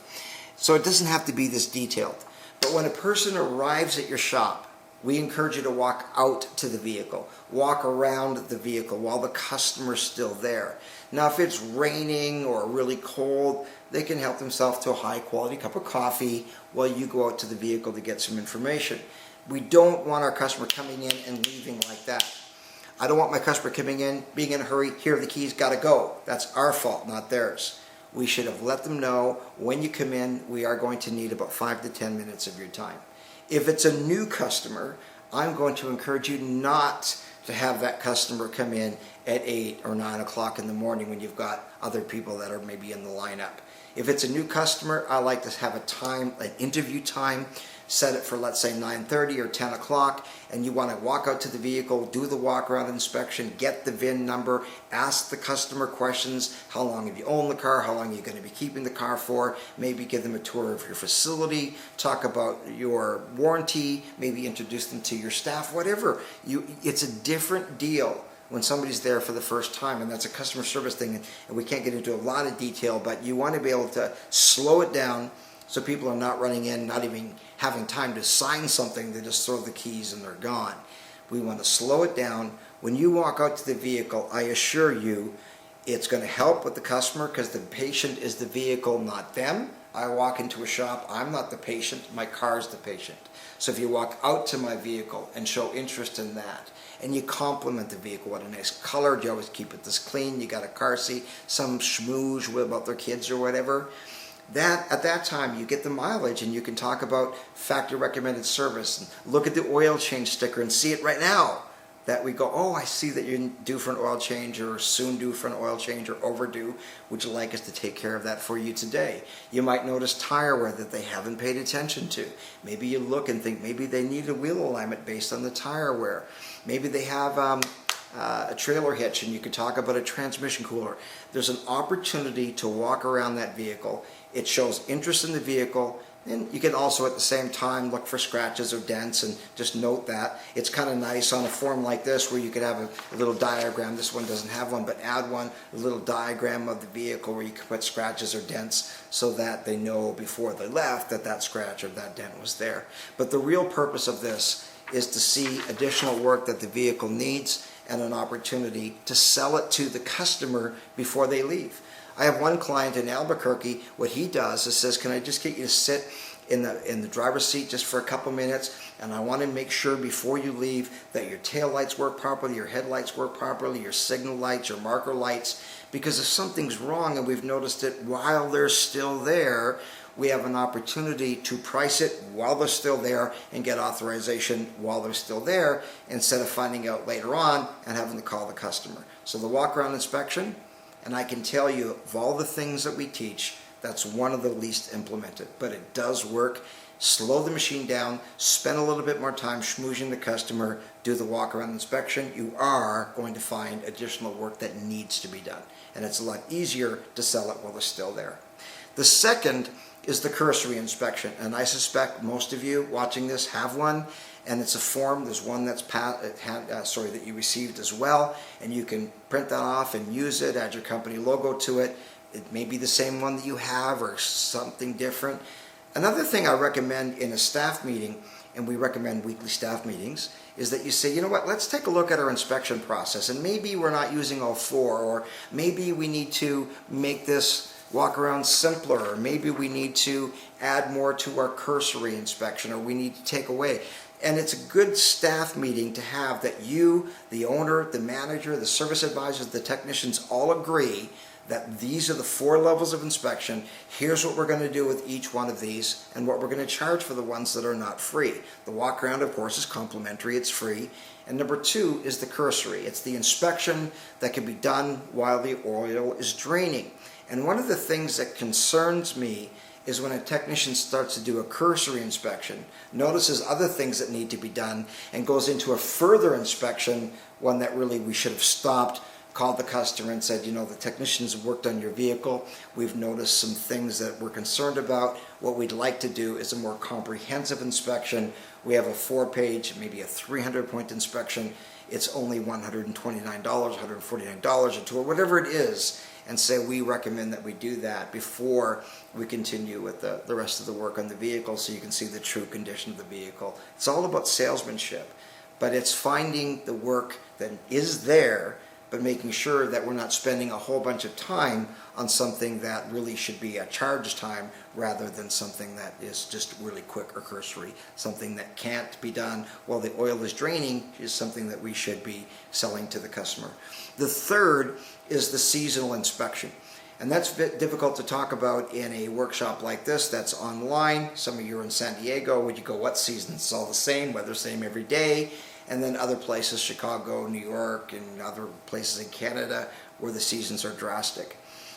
So it doesn't have to be this detailed. But when a person arrives at your shop, we encourage you to walk out to the vehicle, walk around the vehicle while the customer's still there. Now, if it's raining or really cold, they can help themselves to a high-quality cup of coffee while you go out to the vehicle to get some information. We don't want our customer coming in and leaving like that. I don't want my customer coming in, being in a hurry, here are the keys, gotta go. That's our fault, not theirs. We should have let them know when you come in, we are going to need about 5 to 10 minutes of your time. If it's a new customer, I'm going to encourage you not to have that customer come in at 8 or 9 o'clock in the morning when you've got other people that are maybe in the lineup. If it's a new customer, I like to have a time, an interview time, set it for, let's say, 9:30 or 10 o'clock, and you want to walk out to the vehicle, do the walk-around inspection, get the VIN number, ask the customer questions. How long have you owned the car? How long are you going to be keeping the car for? Maybe give them a tour of your facility, talk about your warranty, maybe introduce them to your staff, whatever. It's a different deal when somebody's there for the first time, and that's a customer service thing, and we can't get into a lot of detail, but you want to be able to slow it down so people are not running in, not even having time to sign something. They just throw the keys and they're gone. We want to slow it down. When you walk out to the vehicle, I assure you, it's going to help with the customer because the patient is the vehicle, not them. I walk into a shop, I'm not the patient, my car's the patient. So if you walk out to my vehicle and show interest in that, and you compliment the vehicle, what a nice color, you always keep it this clean, you got a car seat, some schmooze about their kids or whatever, At that time you get the mileage, and you can talk about factory recommended service and look at the oil change sticker and see it right now. That we go, oh, I see that you're due for an oil change, or soon due for an oil change, or overdue. Would you like us to take care of that for you today? You might notice tire wear that they haven't paid attention to. Maybe you look and think maybe they need a wheel alignment based on the tire wear. Maybe they have a trailer hitch, and you can talk about a transmission cooler. There's an opportunity to walk around that vehicle. It shows interest in the vehicle. And you can also at the same time look for scratches or dents, and just note that. It's kind of nice on a form like this where you could have a little diagram. This one doesn't have one, but add one, a little diagram of the vehicle where you can put scratches or dents so that they know before they left that that scratch or that dent was there. But the real purpose of this is to see additional work that the vehicle needs and an opportunity to sell it to the customer before they leave. I have one client in Albuquerque. What he does is says, can I just get you to sit in the driver's seat just for a couple minutes, and I want to make sure before you leave that your tail lights work properly, your headlights work properly, your signal lights, your marker lights, because if something's wrong and we've noticed it while they're still there, we have an opportunity to price it while they're still there and get authorization while they're still there, instead of finding out later on and having to call the customer. So the walk-around inspection, and I can tell you, of all the things that we teach, that's one of the least implemented, but it does work. Slow the machine down, spend a little bit more time schmoozing the customer, do the walk-around inspection. You are going to find additional work that needs to be done, and it's a lot easier to sell it while they're still there. The second is the cursory inspection, and I suspect most of you watching this have one, and it's a form. There's one that's that you received as well, and you can print that off and use it, add your company logo to it. It may be the same one that you have or something different. Another thing I recommend in a staff meeting, and we recommend weekly staff meetings, is that you say, you know what, let's take a look at our inspection process, and maybe we're not using all four, or maybe we need to make this walk around simpler, or maybe we need to add more to our cursory inspection, or we need to take away. And it's a good staff meeting to have, that you, the owner, the manager, the service advisors, the technicians all agree that these are the 4 levels of inspection. Here's what we're going to do with each one of these, and what we're going to charge for the ones that are not free. The walk around, of course, is complimentary, it's free. And number 2 is the cursory. It's the inspection that can be done while the oil is draining. And one of the things that concerns me is when a technician starts to do a cursory inspection, notices other things that need to be done, and goes into a further inspection, one that really we should have stopped, called the customer and said, you know, the technicians worked on your vehicle. We've noticed some things that we're concerned about. What we'd like to do is a more comprehensive inspection. We have a 4-page, maybe a 300-point inspection. It's only $129, $149 or whatever it is, and say we recommend that we do that before we continue with the rest of the work on the vehicle, so you can see the true condition of the vehicle. It's all about salesmanship, but it's finding the work that is there, but making sure that we're not spending a whole bunch of time on something that really should be a charge time, rather than something that is just really quick or cursory. Something that can't be done while the oil is draining is something that we should be selling to the customer. The third is the seasonal inspection. And that's difficult to talk about in a workshop like this that's online. Some of you are in San Diego. Would you go, what season? It's all the same, weather same every day. And then other places, Chicago, New York, and other places in Canada, where the seasons are drastic.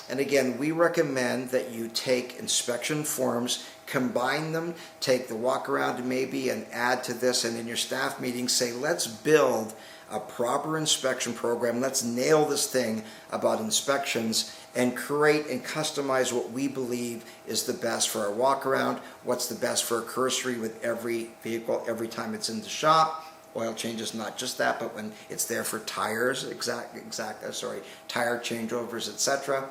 And again, we recommend that you take inspection forms, combine them, take the walk around maybe and add to this, and in your staff meeting say, let's build a proper inspection program. Let's nail this thing about inspections and create and customize what we believe is the best for our walk around, what's the best for a cursory with every vehicle every time it's in the shop. Oil changes, not just that, but when it's there for tires, tire changeovers, etc.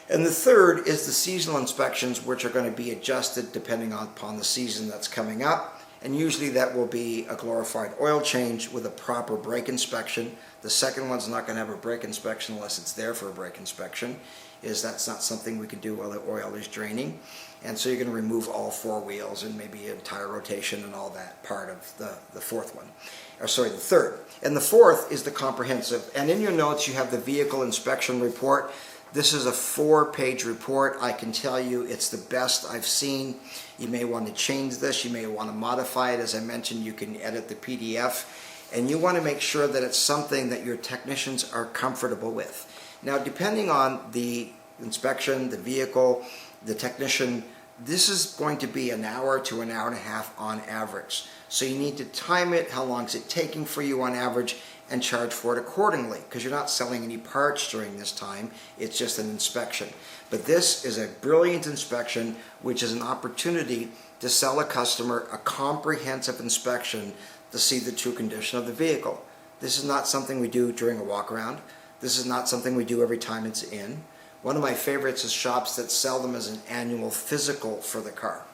And the third is the seasonal inspections, which are going to be adjusted depending upon the season that's coming up. And usually that will be a glorified oil change with a proper brake inspection. The second one's not going to have a brake inspection unless it's there for a brake inspection. That's not something we can do while the oil is draining. And so you're going to remove all 4 wheels and maybe a tire rotation and all that part of the third. And the fourth is the comprehensive. And in your notes you have the vehicle inspection report. This is a 4-page report. I can tell you it's the best I've seen. You may want to change this. You may want to modify it. As I mentioned, you can edit the PDF. And you want to make sure that it's something that your technicians are comfortable with. Now, depending on the inspection, the vehicle, the technician, this is going to be an hour to an hour and a half on average. So you need to time it, how long is it taking for you on average, and charge for it accordingly, because you're not selling any parts during this time. It's just an inspection. But this is a brilliant inspection, which is an opportunity to sell a customer a comprehensive inspection to see the true condition of the vehicle. This is not something we do during a walk around. This is not something we do every time it's in. One of my favorites is shops that sell them as an annual physical for the car.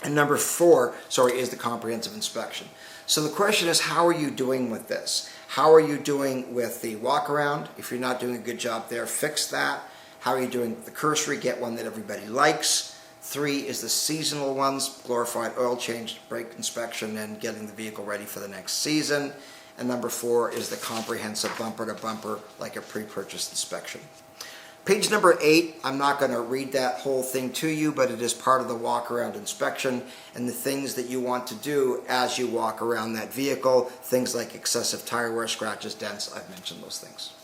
And number 4, is the comprehensive inspection. So the question is, how are you doing with this? How are you doing with the walk around? If you're not doing a good job there, fix that. How are you doing with the cursory? Get one that everybody likes. 3 is the seasonal ones, glorified oil change, brake inspection, and getting the vehicle ready for the next season. And number 4 is the comprehensive bumper to bumper, like a pre-purchase inspection. Page number 8, I'm not going to read that whole thing to you, but it is part of the walk-around inspection and the things that you want to do as you walk around that vehicle, things like excessive tire wear, scratches, dents. I've mentioned those things.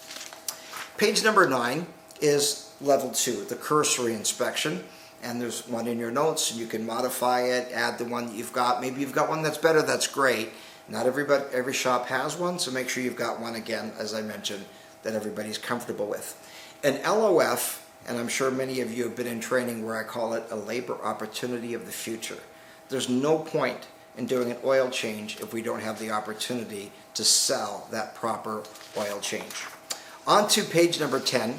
Page number 9 is level 2, the cursory inspection. And there's one in your notes, and you can modify it, add the one that you've got. Maybe you've got one that's better, that's great. Not every shop has one, so make sure you've got one, again, as I mentioned, that everybody's comfortable with. An LOF, and I'm sure many of you have been in training where I call it a labor opportunity of the future. There's no point in doing an oil change if we don't have the opportunity to sell that proper oil change. On to page number 10,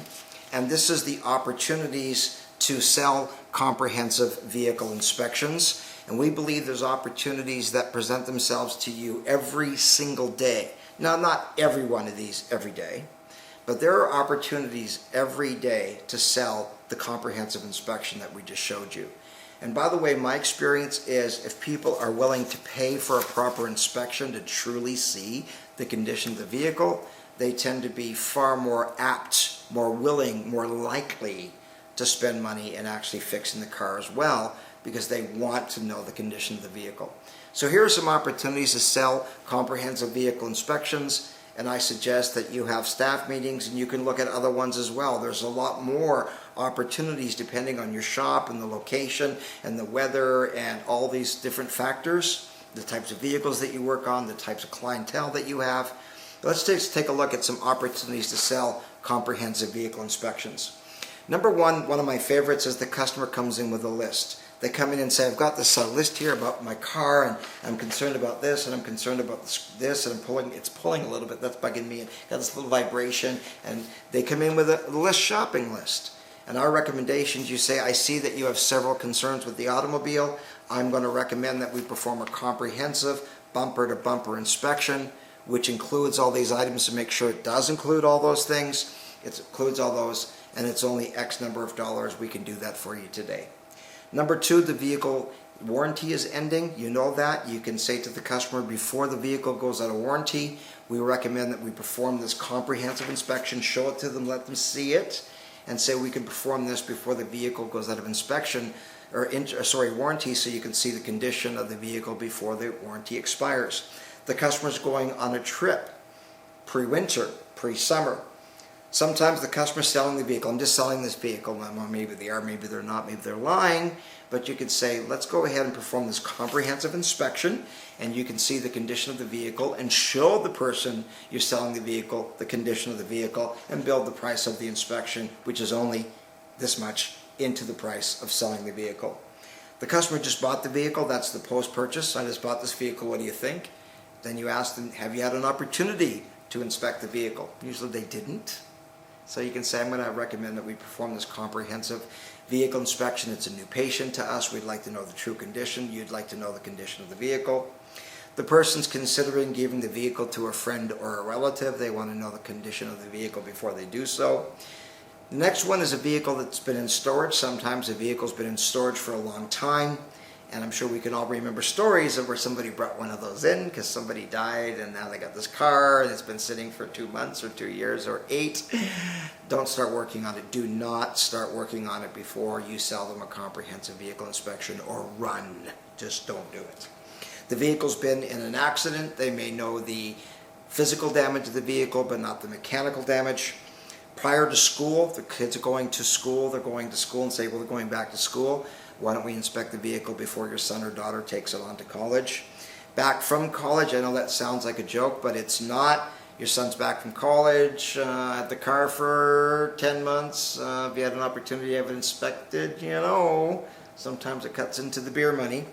and this is the opportunities to sell comprehensive vehicle inspections. And we believe there's opportunities that present themselves to you every single day. Now, not every one of these every day, but there are opportunities every day to sell the comprehensive inspection that we just showed you. And by the way, my experience is if people are willing to pay for a proper inspection to truly see the condition of the vehicle, they tend to be far more apt, more willing, more likely to spend money and actually fixing the car as well, because they want to know the condition of the vehicle. So here are some opportunities to sell comprehensive vehicle inspections, and I suggest that you have staff meetings and you can look at other ones as well. There's a lot more opportunities depending on your shop and the location and the weather and all these different factors, the types of vehicles that you work on, the types of clientele that you have. Let's take a look at some opportunities to sell comprehensive vehicle inspections. Number 1, one of my favorites is the customer comes in with a list. They come in and say, I've got this list here about my car, and I'm concerned about this, and I'm concerned about this, and it's pulling a little bit, that's bugging me, and got this little vibration, and they come in with a shopping list. And our recommendations, you say, I see that you have several concerns with the automobile. I'm going to recommend that we perform a comprehensive bumper-to-bumper inspection, which includes all these items to make sure it does include all those things. It includes all those, and it's only X number of dollars. We can do that for you today. Number 2, the vehicle warranty is ending. You know that. You can say to the customer before the vehicle goes out of warranty, we recommend that we perform this comprehensive inspection, show it to them, let them see it, and say we can perform this before the vehicle goes out of inspection, warranty, so you can see the condition of the vehicle before the warranty expires. The customer's going on a trip, pre-winter, pre-summer. Sometimes the customer's selling the vehicle. I'm just selling this vehicle. Well, maybe they are, maybe they're not, maybe they're lying. But you could say, let's go ahead and perform this comprehensive inspection, and you can see the condition of the vehicle and show the person you're selling the vehicle the condition of the vehicle and build the price of the inspection, which is only this much, into the price of selling the vehicle. The customer just bought the vehicle. That's the post-purchase. I just bought this vehicle. What do you think? Then you ask them, have you had an opportunity to inspect the vehicle? Usually they didn't. So you can say, I'm going to recommend that we perform this comprehensive vehicle inspection. It's a new patient to us. We'd like to know the true condition. You'd like to know the condition of the vehicle. The person's considering giving the vehicle to a friend or a relative. They want to know the condition of the vehicle before they do so. The next one is a vehicle that's been in storage. Sometimes the vehicle's been in storage for a long time, And I'm sure we can all remember stories of where somebody brought one of those in because somebody died and now they got this car and it's been sitting for 2 months or 2 years or 8. Don't start working on it. Do not start working on it before you sell them a comprehensive vehicle inspection, or run. Just don't do it. The vehicle's been in an accident. They may know the physical damage of the vehicle but not the mechanical damage. Prior to school, the kids are going to school, they're going to school and say, well, they're going back to school. Why don't we inspect the vehicle before your son or daughter takes it on to college? Back from college, I know that sounds like a joke, but it's not. Your son's back from college, had the car for 10 months. If you had an opportunity to have it inspected, sometimes it cuts into the beer money.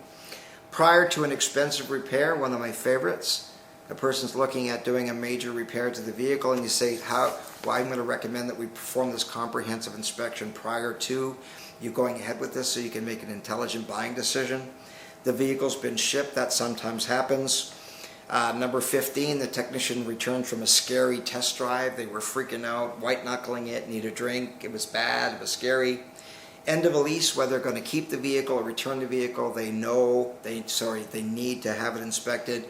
Prior to an expensive repair, one of my favorites, a person's looking at doing a major repair to the vehicle and you say, well, I'm going to recommend that we perform this comprehensive inspection prior to you going ahead with this so you can make an intelligent buying decision. The vehicle's been shipped. That sometimes happens. Number 15, the technician returned from a scary test drive. They were freaking out, white-knuckling it, need a drink. It was bad. It was scary. End of a lease, whether they're going to keep the vehicle or return the vehicle, they need to have it inspected.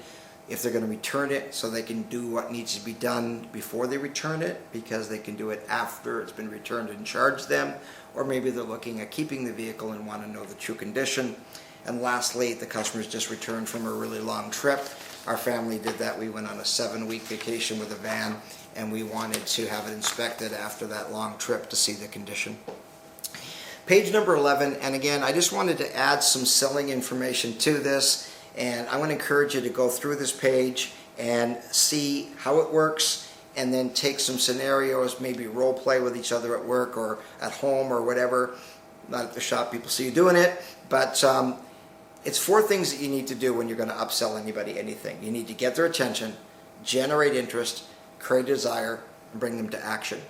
If they're going to return it, so they can do what needs to be done before they return it, because they can do it after it's been returned and charge them, or maybe they're looking at keeping the vehicle and want to know the true condition. And lastly, the customer's just returned from a really long trip. Our family did that. We went on a 7-week vacation with a van, and we wanted to have it inspected after that long trip to see the condition. Page number 11, and again, I just wanted to add some selling information to this. And I want to encourage you to go through this page and see how it works, and then take some scenarios, maybe role play with each other at work or at home or whatever. Not at the shop, people see you doing it, but it's 4 things that you need to do when you're going to upsell anybody anything. You need to get their attention, generate interest, create desire, and bring them to action.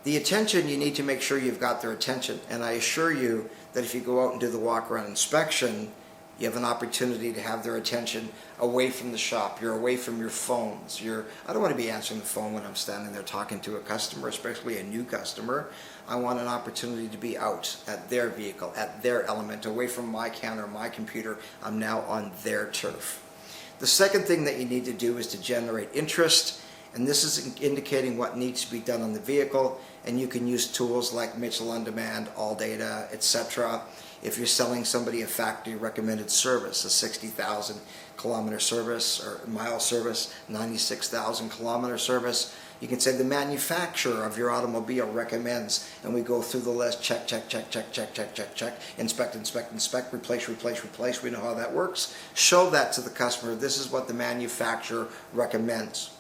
The attention, you need to make sure you've got their attention, and I assure you that if you go out and do the walk-around inspection, you have an opportunity to have their attention away from the shop. You're away from your phones. I don't want to be answering the phone when I'm standing there talking to a customer, especially a new customer. I want an opportunity to be out at their vehicle, at their element, away from my counter, my computer. I'm now on their turf. The second thing that you need to do is to generate interest, and this is indicating what needs to be done on the vehicle, and you can use tools like Mitchell On Demand, ALLDATA, etc. If you're selling somebody a factory recommended service, a 60,000 kilometer service or mile service, 96,000 kilometer service, you can say the manufacturer of your automobile recommends, and we go through the list, check, check, check, check, check, check, check, check, inspect, inspect, inspect, replace, replace, replace. We know how that works. Show that to the customer. This is what the manufacturer recommends.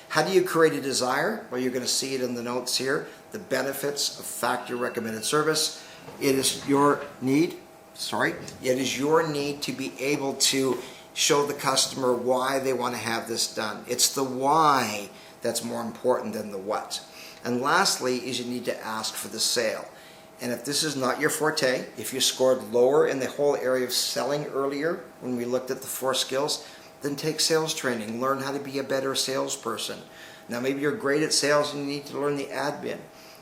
How do you create a desire? Well, you're going to see it in the notes here. The benefits of factory recommended service. It is your need to be able to show the customer why they want to have this done. It's the why that's more important than the what. And lastly is you need to ask for the sale. And if this is not your forte, if you scored lower in the whole area of selling earlier when we looked at the 4 skills, then take sales training. Learn how to be a better salesperson. Now maybe you're great at sales and you need to learn the admin.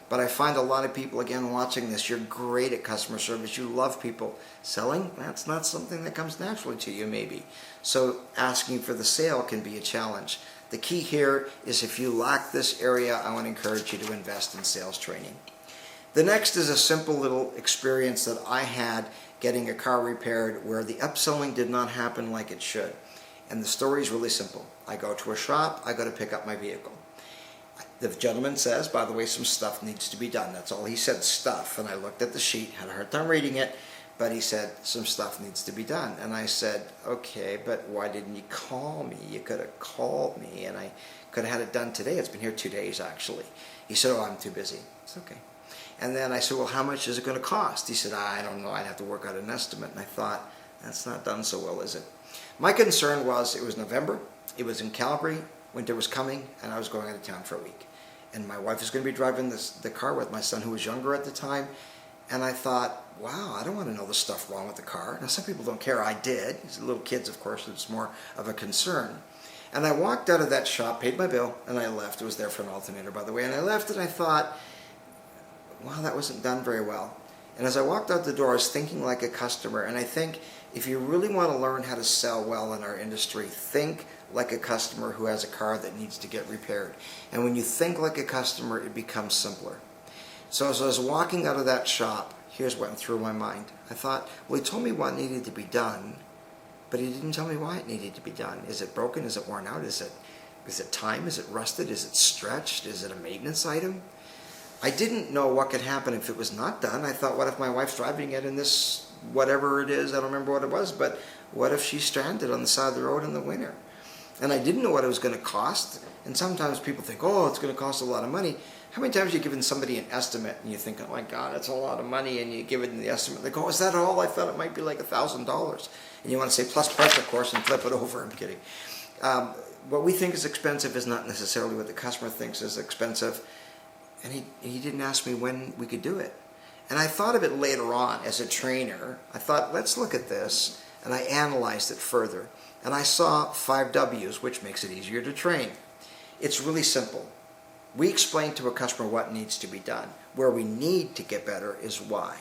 But I find a lot of people, again, watching this, you're great at customer service, you love people. Selling, that's not something that comes naturally to you, maybe. So asking for the sale can be a challenge. The key here is if you lack this area, I want to encourage you to invest in sales training. The next is a simple little experience that I had getting a car repaired where the upselling did not happen like it should. And the story is really simple. I go to a shop, I go to pick up my vehicle. The gentleman says, by the way, some stuff needs to be done. That's all he said, stuff. And I looked at the sheet, had a hard time reading it, but he said, some stuff needs to be done. And I said, okay, but why didn't you call me? You could have called me, and I could have had it done today. It's been here 2 days, actually. He said, oh, I'm too busy. It's okay. And then I said, well, how much is it going to cost? He said, I don't know. I'd have to work out an estimate. And I thought, that's not done so well, is it? My concern was it was November. It was in Calgary. Winter was coming, and I was going out of town for a week. And my wife was going to be driving the car with my son, who was younger at the time. And I thought, wow, I don't want to know the stuff wrong with the car. Now, some people don't care. I did. As little kids, of course, it's more of a concern. And I walked out of that shop, paid my bill, and I left. It was there for an alternator, by the way. And I left, and I thought, wow, that wasn't done very well. And as I walked out the door, I was thinking like a customer. And I think if you really want to learn how to sell well in our industry, think like a customer who has a car that needs to get repaired. And when you think like a customer, it becomes simpler. So as I was walking out of that shop, here's what went through my mind. I thought, well, he told me what needed to be done, but he didn't tell me why it needed to be done. Is it broken? Is it worn out? Is it time? Is it rusted? Is it stretched? Is it a maintenance item? I didn't know what could happen if it was not done. I thought, what if my wife's driving it in this, whatever it is, I don't remember what it was, but what if she's stranded on the side of the road in the winter? And I didn't know what it was going to cost. And sometimes people think, oh, it's going to cost a lot of money. How many times have you given somebody an estimate and you think, oh my God, that's a lot of money, and you give it in the estimate, they go, is that all? I thought it might be like $1,000. And you want to say plus price, of course, and flip it over. I'm kidding. What we think is expensive is not necessarily what the customer thinks is expensive. And he didn't ask me when we could do it. And I thought of it later on as a trainer. I thought, let's look at this. And I analyzed it further. And I saw 5 W's, which makes it easier to train. It's really simple. We explain to a customer what needs to be done. Where we need to get better is why.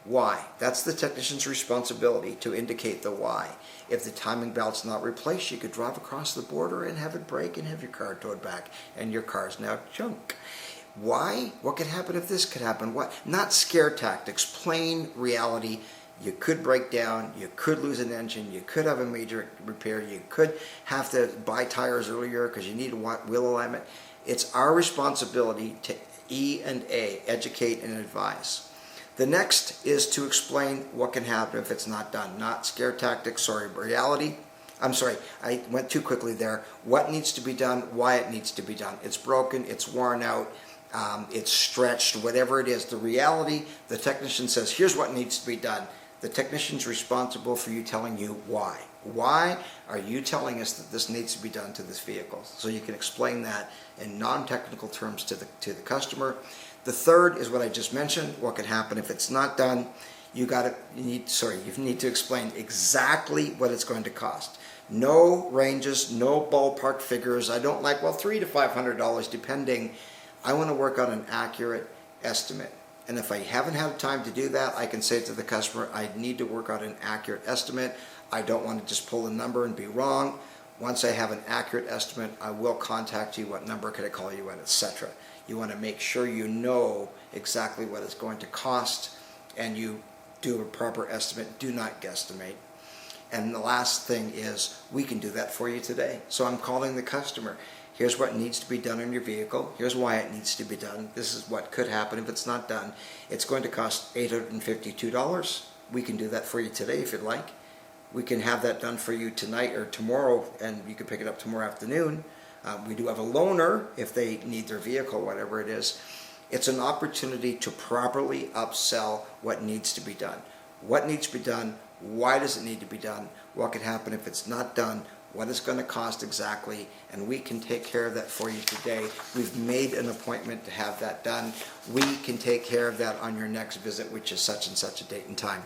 Why? That's the technician's responsibility to indicate the why. If the timing belt's not replaced, you could drive across the border and have it break and have your car towed back. And your car's now junk. Why? What could happen if this could happen? What? Not scare tactics, plain reality. You could break down, you could lose an engine, you could have a major repair, you could have to buy tires earlier because you need wheel alignment. It's our responsibility to E&A, educate and advise. The next is to explain what can happen if it's not done. Not scare tactics, sorry, reality. I'm sorry, I went too quickly there. What needs to be done, why it needs to be done. It's broken, it's worn out, it's stretched, whatever it is. The reality, the technician says, here's what needs to be done. The technician's responsible for you telling you why. Why are you telling us that this needs to be done to this vehicle? So you can explain that in non-technical terms to the customer. The third is what I just mentioned, what could happen if it's not done. You need to explain exactly what it's going to cost. No ranges, no ballpark figures. I don't like, well, $300 to $500 depending. I want to work on an accurate estimate. And if I haven't had time to do that, I can say to the customer, I need to work out an accurate estimate. I don't want to just pull a number and be wrong. Once I have an accurate estimate, I will contact you. What number could I call you at, etc. You want to make sure you know exactly what it's going to cost and you do a proper estimate. Do not guesstimate. And the last thing is, we can do that for you today. So I'm calling the customer. Here's what needs to be done on your vehicle. Here's why it needs to be done. This is what could happen if it's not done. It's going to cost $852. We can do that for you today if you'd like. We can have that done for you tonight or tomorrow, and you can pick it up tomorrow afternoon. We do have a loaner if they need their vehicle, whatever it is. It's an opportunity to properly upsell what needs to be done. What needs to be done? Why does it need to be done? What could happen if it's not done? What it's going to cost exactly, and we can take care of that for you today. We've made an appointment to have that done. We can take care of that on your next visit, which is such and such a date and time.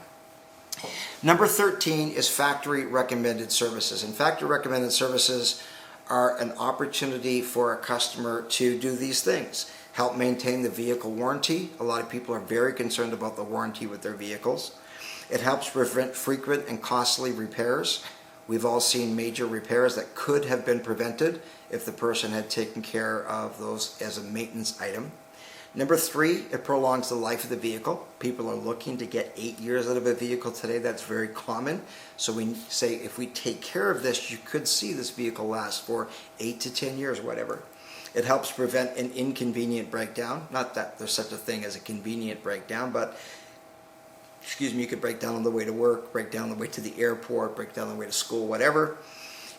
Number 13 is factory recommended services. And factory recommended services are an opportunity for a customer to do these things. Help maintain the vehicle warranty. A lot of people are very concerned about the warranty with their vehicles. It helps prevent frequent and costly repairs. We've all seen major repairs that could have been prevented if the person had taken care of those as a maintenance item. Number 3, it prolongs the life of the vehicle. People are looking to get 8 years out of a vehicle today. That's very common. So we say if we take care of this, you could see this vehicle last for 8 to 10 years, whatever. It helps prevent an inconvenient breakdown. Not that there's such a thing as a convenient breakdown, but you could break down on the way to work, break down on the way to the airport, break down on the way to school, whatever.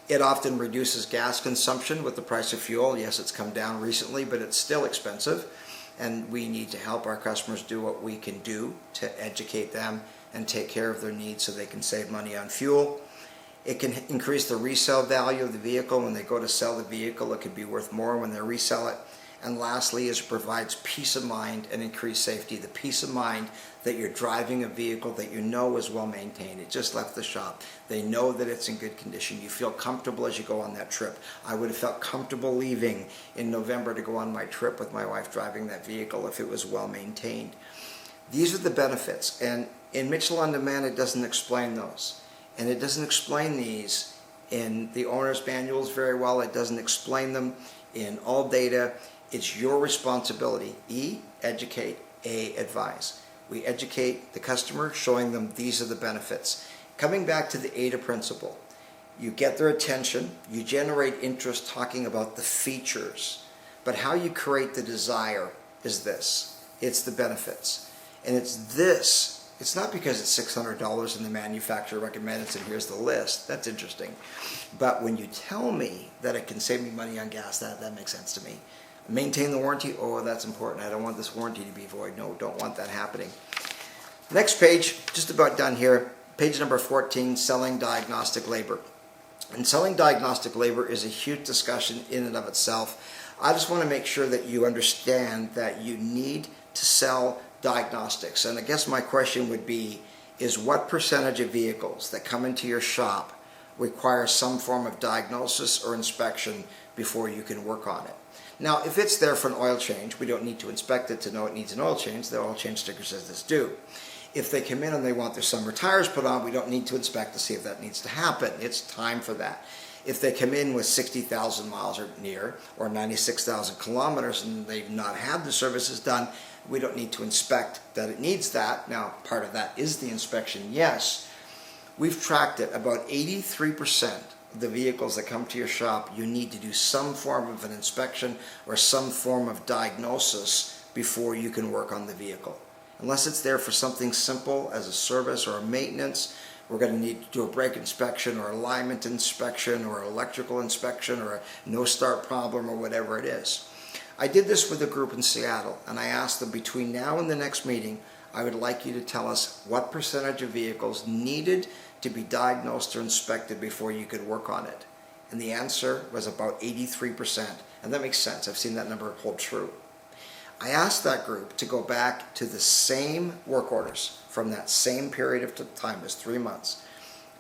It often reduces gas consumption with the price of fuel. Yes, it's come down recently, but it's still expensive. And we need to help our customers do what we can do to educate them and take care of their needs so they can save money on fuel. It can increase the resale value of the vehicle. When they go to sell the vehicle, it could be worth more when they resell it. And lastly, it provides peace of mind and increased safety. The peace of mind that you're driving a vehicle that you know is well maintained. It just left the shop. They know that it's in good condition. You feel comfortable as you go on that trip. I would have felt comfortable leaving in November to go on my trip with my wife driving that vehicle if it was well maintained. These are the benefits, and in Mitchell On Demand it doesn't explain those. And it doesn't explain these in the owner's manuals very well. It doesn't explain them in ALLDATA. It's your responsibility. E, educate. A, advise. We educate the customer, showing them these are the benefits. Coming back to the AIDA principle, you get their attention, you generate interest talking about the features, but how you create the desire is this. It's the benefits. And it's this. It's not because it's $600 and the manufacturer recommends it and here's the list. That's interesting. But when you tell me that it can save me money on gas, that makes sense to me. Maintain the warranty. Oh, that's important. I don't want this warranty to be void. No, don't want that happening. Next page, just about done here. Page number 14, selling diagnostic labor. And selling diagnostic labor is a huge discussion in and of itself. I just want to make sure that you understand that you need to sell diagnostics. And I guess my question would be, is what percentage of vehicles that come into your shop require some form of diagnosis or inspection before you can work on it? Now, if it's there for an oil change, we don't need to inspect it to know it needs an oil change. The oil change sticker says this do. If they come in and they want their summer tires put on, we don't need to inspect to see if that needs to happen. It's time for that. If they come in with 60,000 miles or near, or 96,000 kilometers, and they've not had the services done, we don't need to inspect that it needs that. Now, part of that is the inspection, yes. We've tracked it. About 83% of the vehicles that come to your shop, you need to do some form of an inspection or some form of diagnosis before you can work on the vehicle. Unless it's there for something simple as a service or a maintenance, we're going to need to do a brake inspection or alignment inspection or electrical inspection or a no-start problem or whatever it is. I did this with a group in Seattle, and I asked them, between now and the next meeting, I would like you to tell us what percentage of vehicles needed to be diagnosed or inspected before you could work on it. And the answer was about 83%. And that makes sense. I've seen that number hold true. I asked that group to go back to the same work orders from that same period of time, it was 3 months.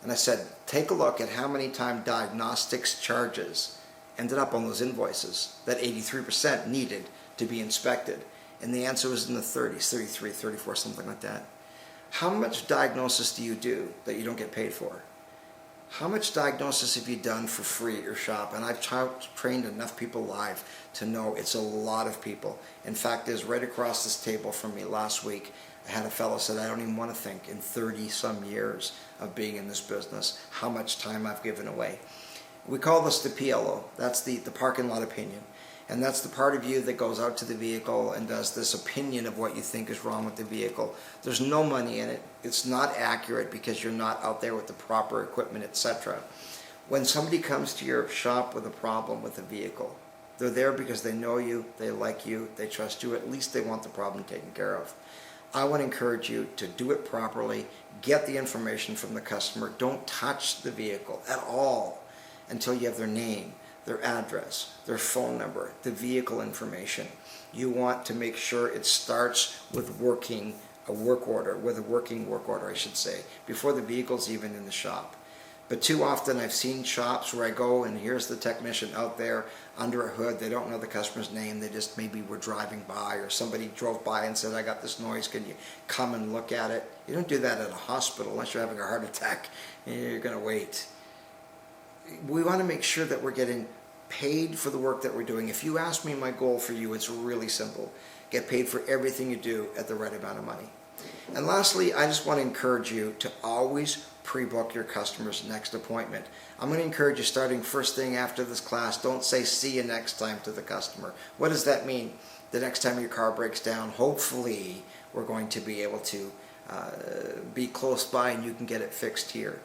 And I said, take a look at how many times diagnostics charges ended up on those invoices that 83% needed to be inspected. And the answer was in the 30s, 33, 34, something like that. How much diagnosis do you do that you don't get paid for? How much diagnosis have you done for free at your shop? And I've trained enough people live to know it's a lot of people. In fact, is right across this table from me last week, I had a fellow said, I don't even want to think in 30 some years of being in this business, how much time I've given away. We call this the PLO. That's the parking lot opinion. And that's the part of you that goes out to the vehicle and does this opinion of what you think is wrong with the vehicle. There's no money in it. It's not accurate because you're not out there with the proper equipment, etc. When somebody comes to your shop with a problem with a vehicle, they're there because they know you, they like you, they trust you, at least they want the problem taken care of. I want to encourage you to do it properly, get the information from the customer, don't touch the vehicle at all until you have their name, their address, their phone number, the vehicle information. You want to make sure it starts with a working work order, I should say, before the vehicle's even in the shop. But too often I've seen shops where I go and here's the technician out there under a hood. They don't know the customer's name. They just maybe were driving by, or somebody drove by and said, I got this noise. Can you come and look at it? You don't do that at a hospital unless you're having a heart attack. You're going to wait. We want to make sure that we're getting paid for the work that we're doing. If you ask me my goal for you, it's really simple. Get paid for everything you do at the right amount of money. And lastly, I just want to encourage you to always pre-book your customer's next appointment. I'm going to encourage you, starting first thing after this class, don't say see you next time to the customer. What does that mean? The next time your car breaks down, hopefully we're going to be able to be close by and you can get it fixed here.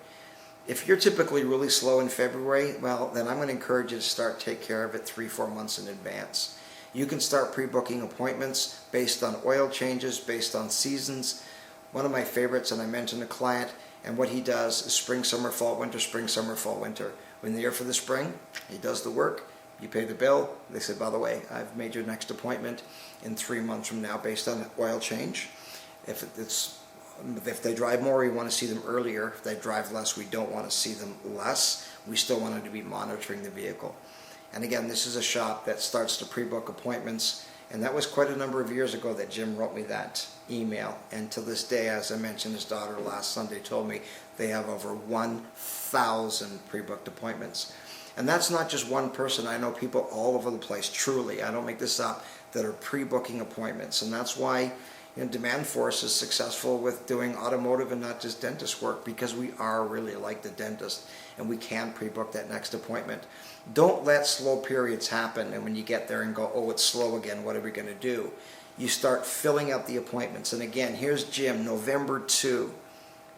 If you're typically really slow in February, well, then I'm going to encourage you to start take care of it 3-4 months in advance. You can start pre-booking appointments based on oil changes, based on seasons. One of my favorites, and I mentioned a client, and what he does is spring, summer, fall, winter, spring, summer, fall, winter. When they're here for the spring, he does the work, you pay the bill. They say, by the way, I've made your next appointment in 3 months from now based on oil change. If they drive more, we want to see them earlier. If they drive less, we don't want to see them less. We still want them to be monitoring the vehicle. And again, this is a shop that starts to pre-book appointments And that was quite a number of years ago that Jim wrote me that email. And to this day, as I mentioned, his daughter last Sunday told me they have over 1,000 pre-booked appointments. And that's not just one person. I know people all over the place, truly, I don't make this up, that are pre-booking appointments. And that's why Demand Force is successful with doing automotive and not just dentist work, because we are really like the dentist and we can pre-book that next appointment. Don't let slow periods happen, and when you get there and go, oh, it's slow again, what are we going to do? You start filling up the appointments. And again, here's Jim, November 2,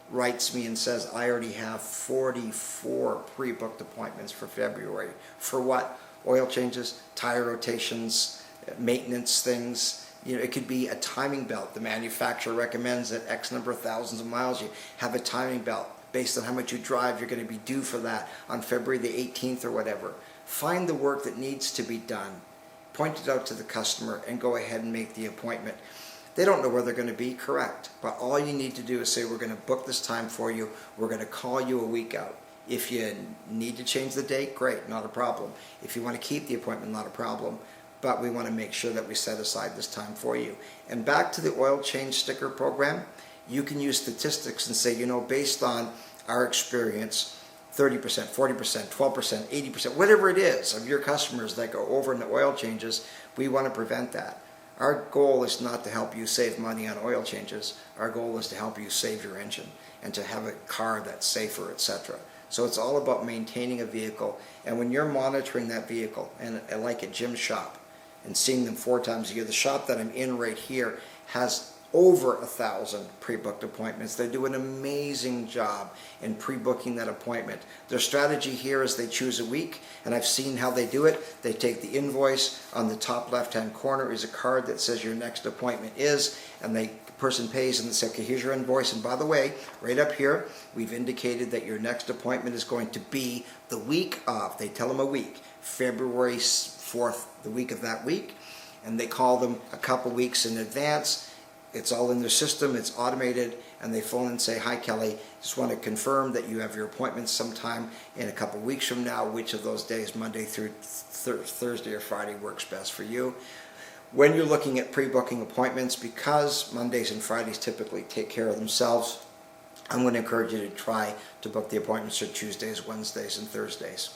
writes me and says, I already have 44 pre-booked appointments for February. For what? Oil changes, tire rotations, maintenance things. It could be a timing belt. The manufacturer recommends that X number of thousands of miles you have a timing belt. Based on how much you drive, you're going to be due for that on February the 18th or whatever. Find the work that needs to be done, point it out to the customer, and go ahead and make the appointment. They don't know where they're going to be, correct, but all you need to do is say, we're going to book this time for you, we're going to call you a week out. If you need to change the date, great, not a problem. If you want to keep the appointment, not a problem. But we want to make sure that we set aside this time for you. And back to the oil change sticker program, you can use statistics and say, based on our experience, 30%, 40%, 12%, 80%, whatever it is of your customers that go over in the oil changes, we want to prevent that. Our goal is not to help you save money on oil changes. Our goal is to help you save your engine and to have a car that's safer, etc. So it's all about maintaining a vehicle. And when you're monitoring that vehicle, and like at Jim's shop, and seeing them 4 times a year, the shop that I'm in right here has over 1,000 pre-booked appointments. They do an amazing job in pre-booking that appointment. Their strategy here is they choose a week, and I've seen how they do it. They take the invoice. On the top left-hand corner is a card that says your next appointment is, and the person pays and they say, okay, here's your invoice. And by the way, right up here, we've indicated that your next appointment is going to be the week of, they tell them a week, February 4th, the week of that week, and they call them a couple weeks in advance. It's all in their system, it's automated, and they phone and say, hi Kelly, just want to confirm that you have your appointment sometime in a couple weeks from now. Which of those days, Monday through Thursday or Friday, works best for you? When you're looking at pre-booking appointments, because Mondays and Fridays typically take care of themselves, I'm going to encourage you to try to book the appointments for Tuesdays, Wednesdays, and Thursdays.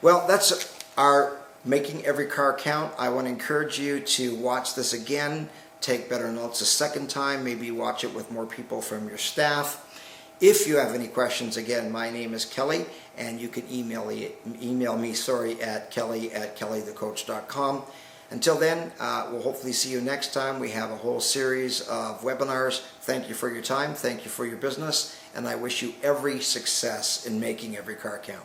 Well, that's our Making Every Car Count. I want to encourage you to watch this again, take better notes a second time, maybe watch it with more people from your staff. If you have any questions, again, my name is Kelly, and you can email me at kelly@kellythecoach.com. Until then, we'll hopefully see you next time. We have a whole series of webinars. Thank you for your time, thank you for your business, and I wish you every success in making every car count.